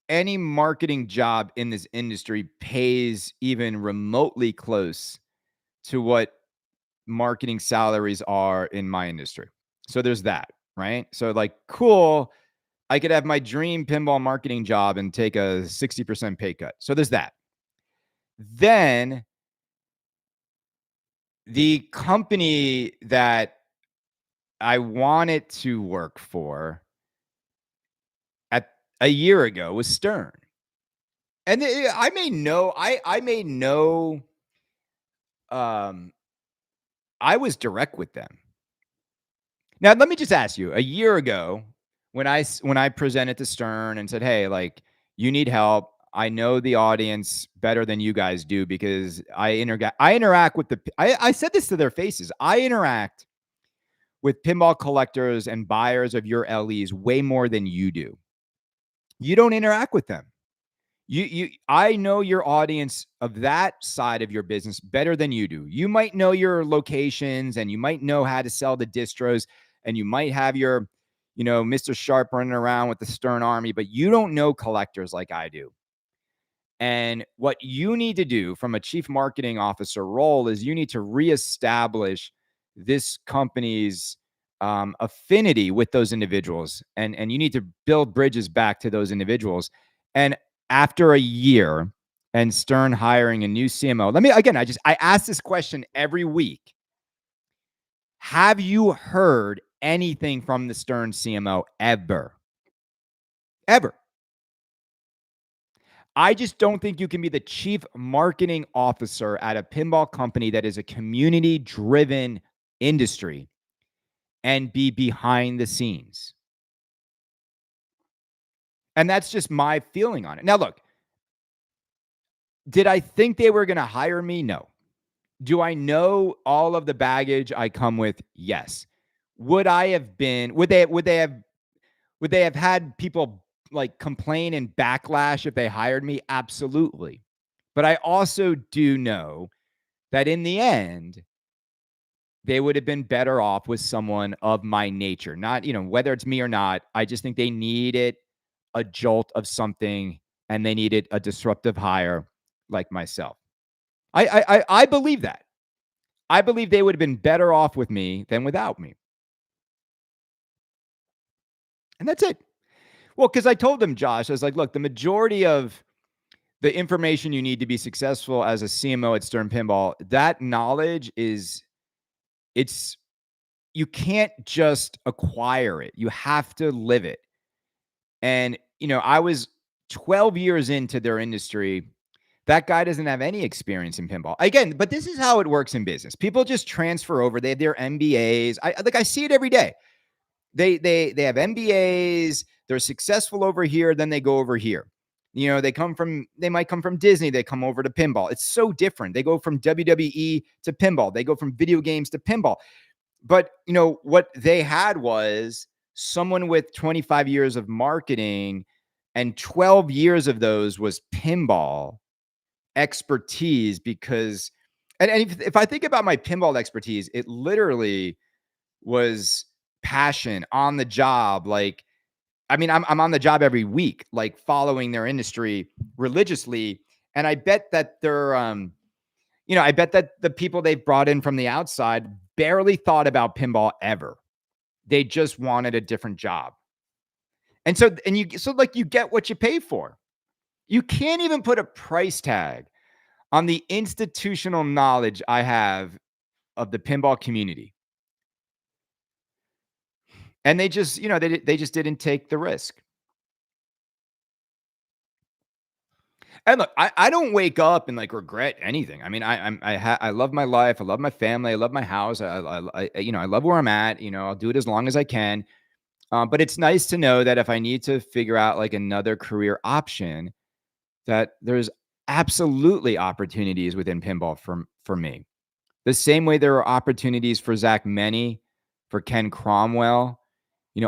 any marketing job in this industry pays even remotely close to what marketing salaries are in my industry. So there's that, right? So like, cool. I could have my dream pinball marketing job and take a 60% pay cut. So there's that. Then the company that I wanted to work for at a year ago was Stern. And I may know um I was direct with them. Now, let me just ask you, a year ago, when I presented to Stern and said, "Hey, like, you need help. I know the audience better than you guys do because I interact with I said this to their faces. I interact with pinball collectors and buyers of your LEs way more than you do. You don't interact with them. I know your audience of that side of your business better than you do. You might know your locations and you might know how to sell the distros and you might have your, Mr. Sharp running around with the Stern Army, but you don't know collectors like I do. And what you need to do from a chief marketing officer role is you need to reestablish this company's affinity with those individuals, and you need to build bridges back to those individuals. And after a year and Stern hiring a new CMO, I ask this question every week. Have you heard anything from the Stern CMO ever? Ever? I just don't think you can be the chief marketing officer at a pinball company that is a community driven industry and be behind the scenes. And that's just my feeling on it. Now, look, did I think they were going to hire me? No. Do I know all of the baggage I come with? Yes. Would I have been, would they have had people like complain and backlash if they hired me? Absolutely. But I also do know that in the end, they would have been better off with someone of my nature. Not, whether it's me or not, I just think they needed a jolt of something and they needed a disruptive hire like myself. I believe that. I believe they would have been better off with me than without me. And that's it. Well, because I told them, Josh, I was like, look, the majority of the information you need to be successful as a CMO at Stern Pinball, that knowledge it's you can't just acquire it. You have to live it. And, I was 12 years into their industry. That guy doesn't have any experience in pinball. Again, but this is how it works in business. People just transfer over. They have their MBAs. I see it every day. They have MBAs. They're successful over here, then they go over here. They might come from Disney. They come over to pinball. It's so different. They go from WWE to pinball. They go from video games to pinball. But, what they had was someone with 25 years of marketing, and 12 years of those was pinball expertise. Because, and if I think about my pinball expertise, it literally was passion on the job. Like, I'm on the job every week, like following their industry religiously. And I bet that I bet that the people they've brought in from the outside barely thought about pinball ever. They just wanted a different job. And so you get what you pay for. You can't even put a price tag on the institutional knowledge I have of the pinball community. And they just, they just didn't take the risk. And look, I don't wake up and like regret anything. I mean, I love my life. I love my family. I love my house. I love where I'm at. I'll do it as long as I can. But it's nice to know that if I need to figure out like another career option, that there's absolutely opportunities within pinball for me. The same way there are opportunities for Zach Meny, for Ken Cromwell,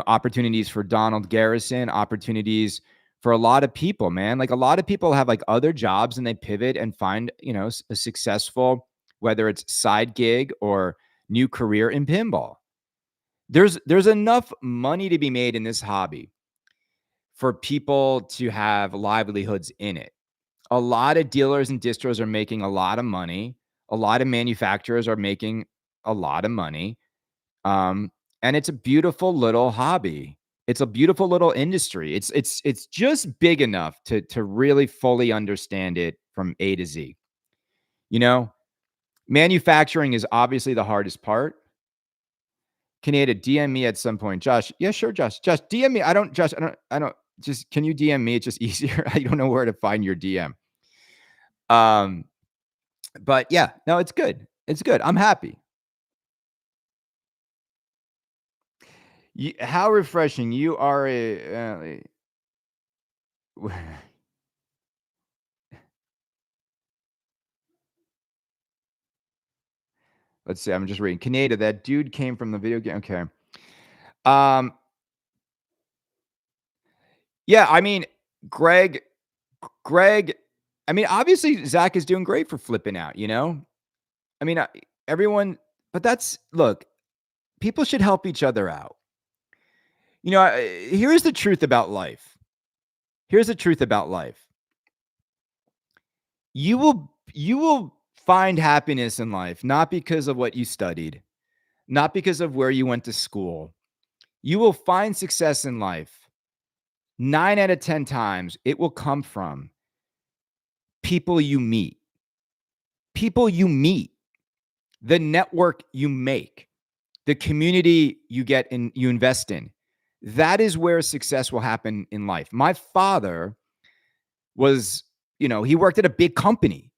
opportunities for Donald Garrison, opportunities for a lot of people, man. Like a lot of people have like other jobs and they pivot and find, a successful, whether it's side gig or new career in pinball. There's enough money to be made in this hobby for people to have livelihoods in it. A lot of dealers and distros are making a lot of money. A lot of manufacturers are making a lot of money. Um, and it's a beautiful little hobby. It's a beautiful little industry. It's just big enough to really fully understand it from A to Z. You know, manufacturing is obviously the hardest part. Kaneda, DM me at some point. Josh, yeah, sure, Josh. Josh, DM me. I don't. Just can you DM me? It's just easier. I don't know where to find your DM. Um, but yeah, no, it's good. It's good. I'm happy. How refreshing. You are let's see. I'm just reading. Kaneda, that dude came from the video game. Okay. Um, yeah, I mean, Greg, Greg, I mean, obviously Zach is doing great for flipping out, you know? I mean, everyone, but look, people should help each other out. Here's the truth about life. Here's the truth about life. You will find happiness in life not because of what you studied, not because of where you went to school. You will find success in life 9 out of 10 times. It will come from people you meet. People you meet, the network you make, the community you invest in. That is where success will happen in life. My father was, he worked at a big company,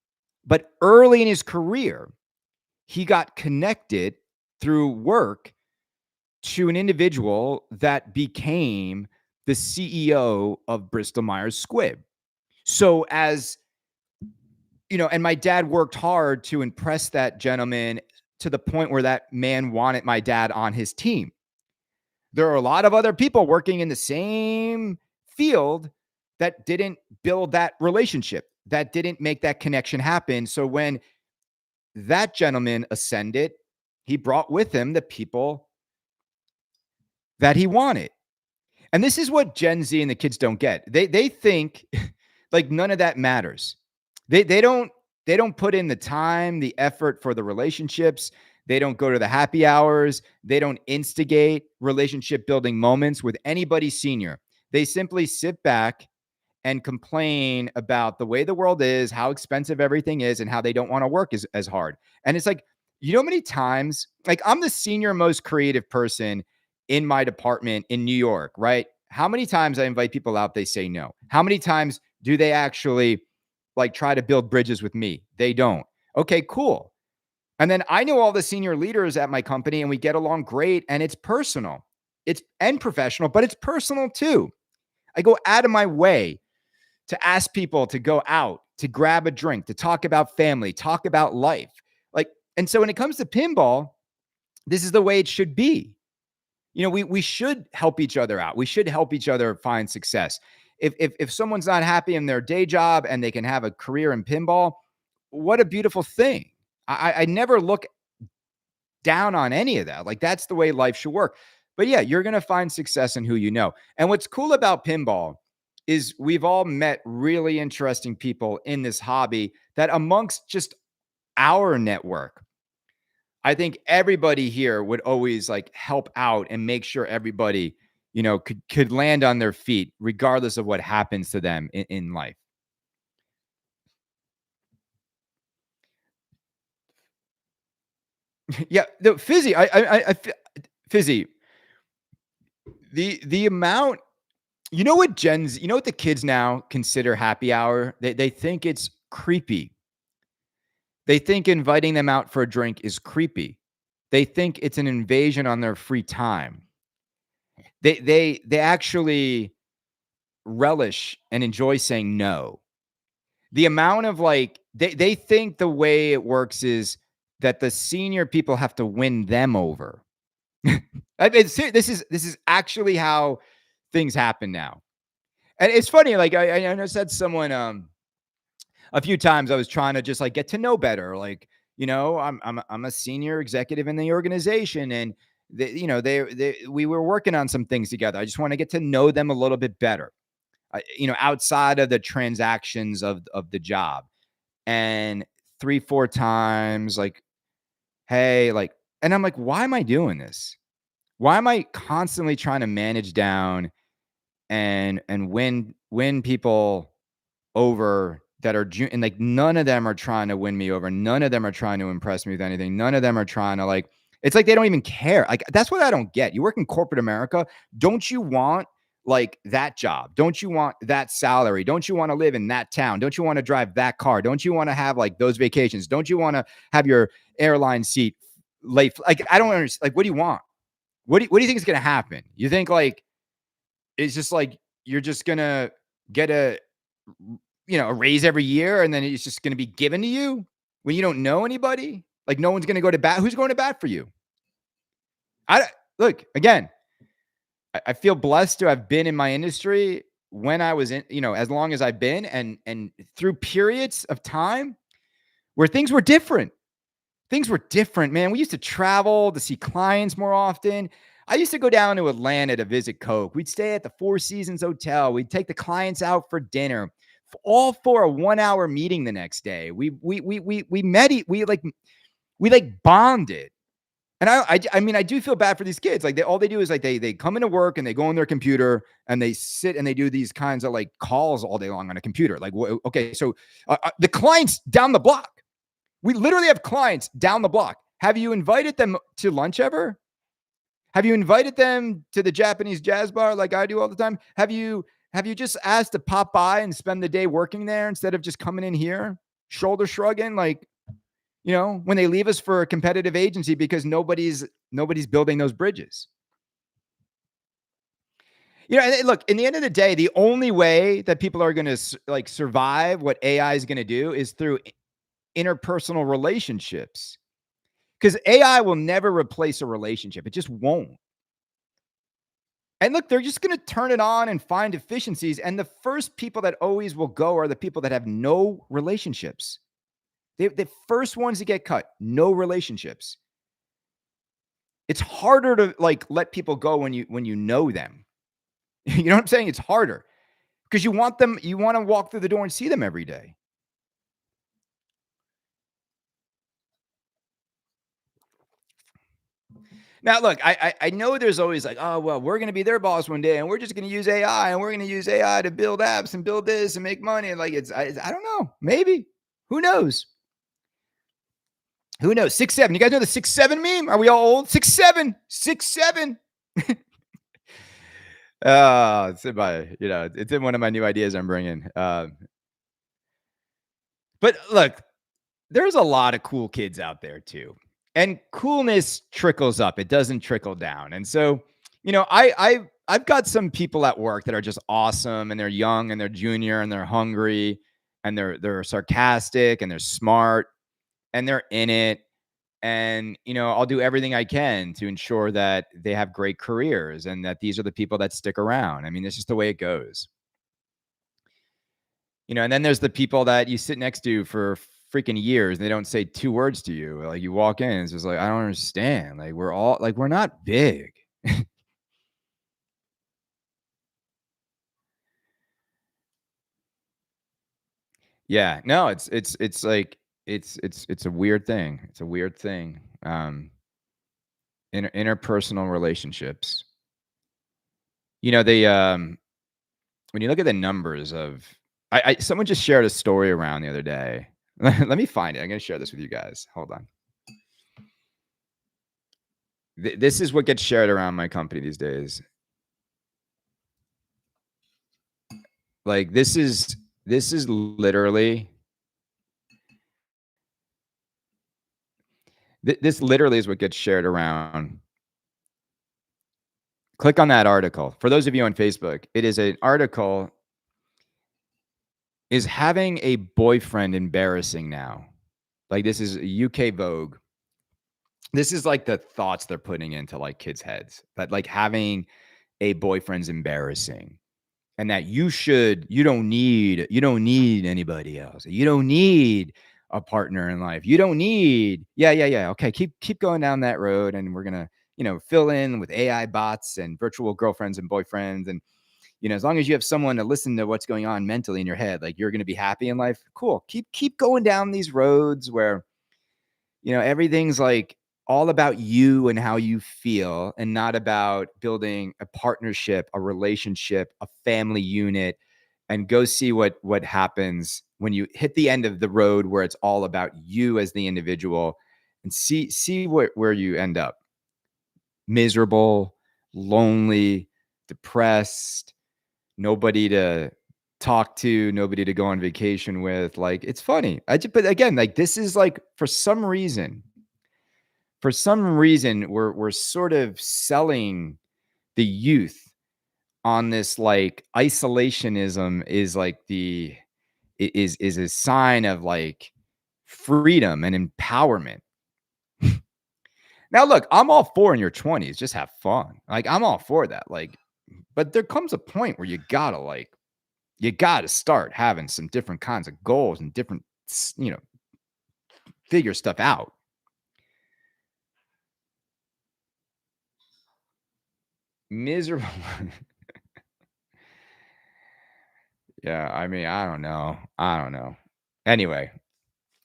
but early in his career, he got connected through work to an individual that became the CEO of Bristol Myers Squibb. So and my dad worked hard to impress that gentleman to the point where that man wanted my dad on his team. There are a lot of other people working in the same field that didn't build that relationship, that didn't make that connection happen. So when that gentleman ascended, he brought with him the people that he wanted. And this is what Gen Z and the kids don't get. They think like none of that matters. They don't put in the time, the effort for the relationships. They don't go to the happy hours. They don't instigate relationship building moments with anybody senior. They simply sit back and complain about the way the world is, how expensive everything is, and how they don't want to work as hard. And it's like, how many times, like I'm the senior most creative person in my department in New York, right? How many times I invite people out, they say no. How many times do they actually like try to build bridges with me? They don't. Okay, cool. And then I know all the senior leaders at my company and we get along great and it's personal. And professional, but it's personal too. I go out of my way to ask people to go out, to grab a drink, to talk about family, talk about life. And so when it comes to pinball, this is the way it should be. We should help each other out. We should help each other find success. If someone's not happy in their day job and they can have a career in pinball, what a beautiful thing. I never look down on any of that. Like that's the way life should work. But yeah, you're going to find success in who you know. And what's cool about pinball is we've all met really interesting people in this hobby that amongst just our network, I think everybody here would always like help out and make sure everybody, could land on their feet regardless of what happens to them in life. Yeah, the Fizzy, Fizzy, the amount, what Gens, what the kids now consider happy hour? They think it's creepy. They think inviting them out for a drink is creepy. They think it's an invasion on their free time. They actually relish and enjoy saying no. The amount of like they think the way it works is that the senior people have to win them over. I mean, this is actually how things happen now. And it's funny, like I know said someone a few times I was trying to just like get to know better. Like, I'm a senior executive in the organization, and we were working on some things together. I just want to get to know them a little bit better. Outside of the transactions of the job. And 3, 4 times, like, hey, like, and I'm like, why am I doing this? Why am I constantly trying to manage down and win people over that are and like none of them are trying to win me over. None of them are trying to impress me with anything. None of them are trying to like it's like they don't even care. Like that's what I don't get. You work in corporate America. Don't you want like that job? Don't you want that salary? Don't you want to live in that town? Don't you want to drive that car? Don't you want to have like those vacations? Don't you want to have your airline seat late? Like I don't understand. Like what do you want? What do you think is going to happen? You think like it's just like you're just going to get a raise every year and then it's just going to be given to you when you don't know anybody? Like no one's going to go to bat. Who's going to bat for you? I look again. I feel blessed to have been in my industry when I was in, as long as I've been, and through periods of time where things were different. Things were different, man. We used to travel to see clients more often. I used to go down to Atlanta to visit Coke. We'd stay at the Four Seasons Hotel. We'd take the clients out for dinner, all for a 1-hour meeting the next day. We met. We bonded. And I mean, I do feel bad for these kids. Like all they do is like they come into work and they go on their computer and they sit and they do these kinds of like calls all day long on a computer. Like, okay, so the clients down the block. We literally have clients down the block. Have you invited them to lunch ever? Have you invited them to the Japanese jazz bar like I do all the time? Have you just asked to pop by and spend the day working there instead of just coming in here, shoulder shrugging, like, when they leave us for a competitive agency because nobody's building those bridges. And look, in the end of the day, the only way that people are going to like survive what AI is going to do is through interpersonal relationships. Because AI will never replace a relationship. It just won't. And look, they're just going to turn it on and find efficiencies. And the first people that always will go are the people that have no relationships. The first ones to get cut, no relationships. It's harder to like let people go when you know them. You know what I'm saying? It's harder because you want to walk through the door and see them every day. Now, look, I know there's always like, oh, well, we're going to be their boss one day and we're just going to use AI and we're going to use AI to build apps and build this and make money. And like, I don't know. Maybe. Who knows? Who knows? 6'7". You guys know the 6'7" meme? Are we all old? 6'7", 6'7". It's in one of my new ideas I'm bringing. But look, there's a lot of cool kids out there too. And coolness trickles up. It doesn't trickle down. And so, I've got some people at work that are just awesome and they're young and they're junior and they're hungry and they're sarcastic and they're smart and they're in it. And, I'll do everything I can to ensure that they have great careers and that these are the people that stick around. I mean, it's just the way it goes. And then there's the people that you sit next to for freaking years and they don't say 2 words to you. Like you walk in, it's just like, I don't understand. Like we're not big. Yeah, no, it's like it's a weird thing. It's a weird thing. Interpersonal relationships. They when you look at the numbers of someone just shared a story around the other day. Let me find it. I'm going to share this with you guys. Hold on. This is what gets shared around my company these days. Like this is literally this literally is what gets shared around. Click on that article. For those of you on Facebook, it is an article. Is having a boyfriend embarrassing now? Like this is UK Vogue. This is like the thoughts they're putting into like kids' heads. That like having a boyfriend's embarrassing. and that you don't need anybody else. You don't need a partner in life. You don't need yeah. Okay, keep going down that road, and we're gonna fill in with AI bots and virtual girlfriends and boyfriends, and as long as you have someone to listen to what's going on mentally in your head, like you're gonna be happy in life. Cool. Keep going down these roads where everything's like all about you and how you feel and not about building a partnership, a relationship, a family unit, and go see what happens when you hit the end of the road where it's all about you as the individual, and see where you end up. Miserable, lonely, depressed, nobody to talk to, nobody to go on vacation with. Like, it's funny. But again, like, this is like, for some reason, we're sort of selling the youth on this, like, isolationism is like is a sign of like freedom and empowerment. Now, look, I'm all for in your 20s, just have fun. Like, I'm all for that. Like, but there comes a point where you gotta start having some different kinds of goals and different, figure stuff out. Miserable. Yeah, I mean, I don't know. I don't know. Anyway,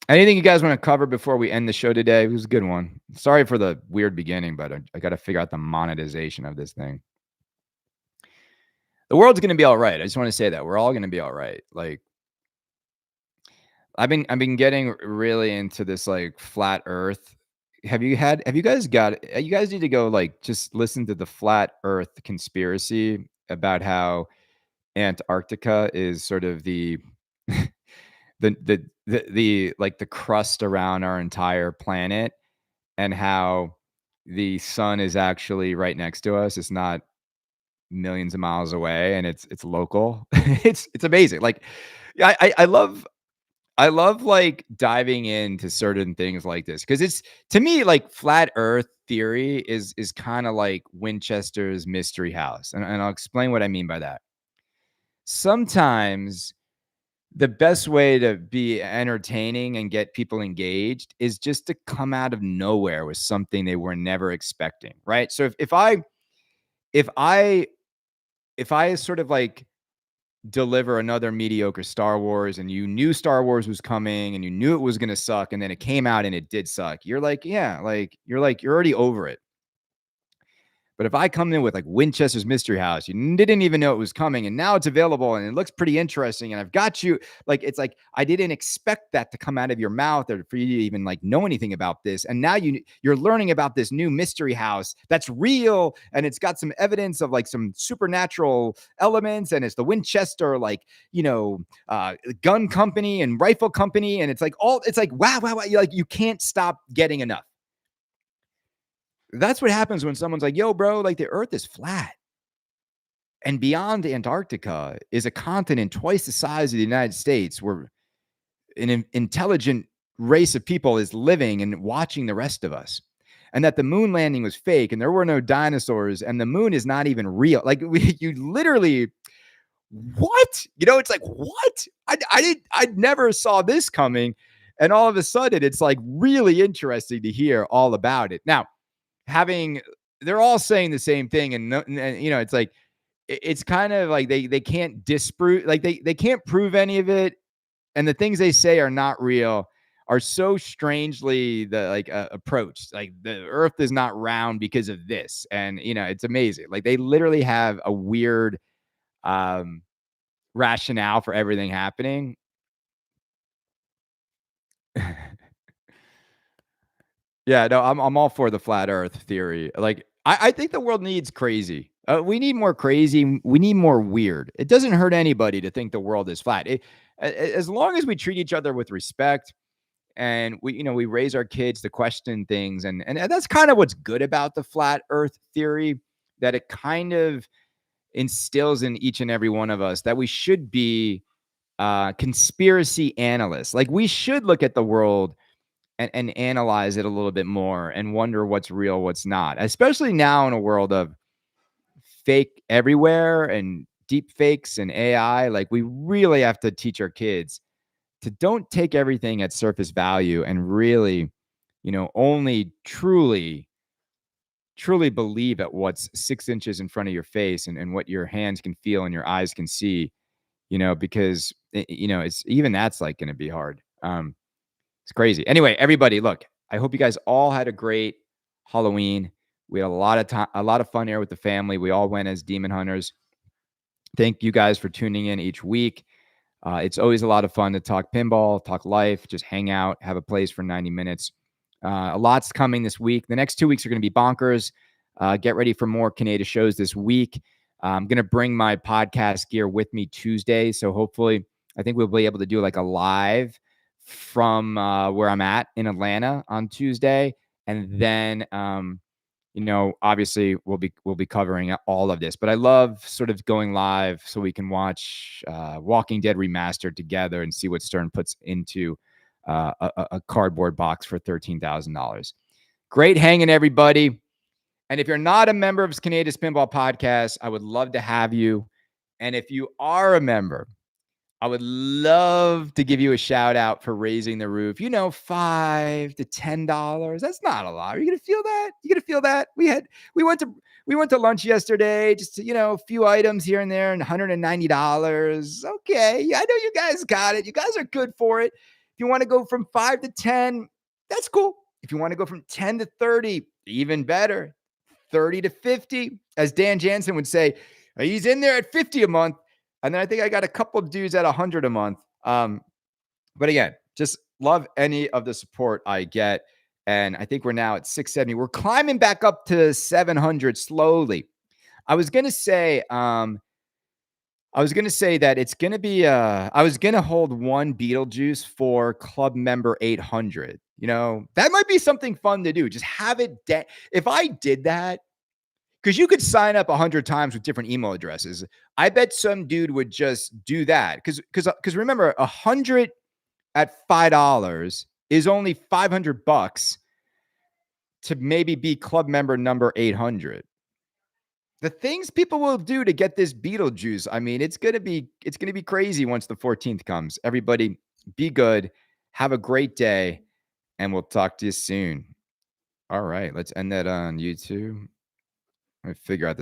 anything you guys want to cover before we end the show today? It was a good one. Sorry for the weird beginning, but I got to figure out the monetization of this thing. The world's going to be all right. I just want to say that we're all going to be all right. Like, I've been getting really into this like flat Earth. You guys need to go like just listen to the flat Earth conspiracy about how Antarctica is sort of the the like the crust around our entire planet, and how the sun is actually right next to us. It's not millions of miles away, and it's local. It's amazing. Like, yeah, I love like diving into certain things like this because it's, to me, like, flat Earth theory is kind of like Winchester's mystery house, and I'll explain what I mean by that. Sometimes the best way to be entertaining and get people engaged is just to come out of nowhere with something they were never expecting, right? So if I if I sort of like deliver another mediocre Star Wars, and you knew Star Wars was coming and you knew it was going to suck, and then it came out and it did suck, you're like, yeah, you're already over it. But if I come in with like Winchester's Mystery House, you didn't even know it was coming, and now it's available and it looks pretty interesting, and I've got you, like, it's like I didn't expect that to come out of your mouth or for you to even like know anything about this, and now you're learning about this new mystery house that's real, and it's got some evidence of like some supernatural elements, and it's the Winchester, like, gun company and rifle company, and it's like wow, wow, wow, you can't stop getting enough. That's what happens when someone's like, yo, bro, like, the earth is flat. And beyond Antarctica is a continent twice the size of the United States where an intelligent race of people is living and watching the rest of us. And that the moon landing was fake and there were no dinosaurs and the moon is not even real. Like, you literally, what? It's like, what? I never saw this coming. And all of a sudden, it's like really interesting to hear all about it. Now, having they're all saying the same thing, and, it's like it's kind of like they can't disprove, like, they can't prove any of it, and the things they say are not real are so strangely approached. Like, the earth is not round because of this, and it's amazing. Like, they literally have a weird um rationale for everything happening. Yeah, no, I'm all for the flat Earth theory. Like, I think the world needs crazy. We need more crazy. We need more weird. It doesn't hurt anybody to think the world is flat. As long as we treat each other with respect, and we raise our kids to question things, and that's kind of what's good about the flat Earth theory, that it kind of instills in each and every one of us that we should be conspiracy analysts. Like, we should look at the world and analyze it a little bit more and wonder what's real, what's not, especially now in a world of fake everywhere and deep fakes and AI, like we really have to teach our kids to don't take everything at surface value and really, only truly believe at what's 6 inches in front of your face and what your hands can feel and your eyes can see, because it's even that's like going to be hard. It's crazy. Anyway, everybody, look, I hope you guys all had a great Halloween. We had a lot of time, a lot of fun here with the family. We all went as demon hunters. Thank you guys for tuning in each week. It's always a lot of fun to talk pinball, talk life, just hang out, have a place for 90 minutes. A lot's coming this week. The next 2 weeks are going to be bonkers. Get ready for more Kaneda shows this week. I'm going to bring my podcast gear with me Tuesday. So hopefully, I think we'll be able to do like a live from where I'm at in Atlanta on Tuesday. And then obviously we'll be covering all of this, but I love sort of going live so we can watch Walking Dead Remastered together and see what Stern puts into a cardboard box for $13,000. Great hanging, everybody. And if you're not a member of Kaneda's Pinball Podcast, I would love to have you. And if you are a member, I would love to give you a shout out for raising the roof. $5 to $10. That's not a lot. Are you gonna feel that? You gonna feel that? We went to lunch yesterday, just a few items here and there, and $190. Okay, yeah, I know you guys got it. You guys are good for it. If you want to go from 5 to 10, that's cool. If you want to go from 10 to 30, even better. 30 to 50, as Dan Jansen would say, he's in there at 50 a month. And then I think I got a couple of dudes at 100 a month. But again, just love any of the support I get. And I think we're now at 670. We're climbing back up to 700 slowly. I was going to say that it's going to be, I was going to hold one Beetlejuice for club member 800. That might be something fun to do. Just have it. If I did that, because you could sign up 100 times with different email addresses. I bet some dude would just do that. Because remember, 100 at $5 is only $500 to maybe be club member number 800. The things people will do to get this Beetlejuice, I mean, it's gonna be crazy once the 14th comes. Everybody, be good, have a great day, and we'll talk to you soon. All right, let's end that on YouTube. Let me figure out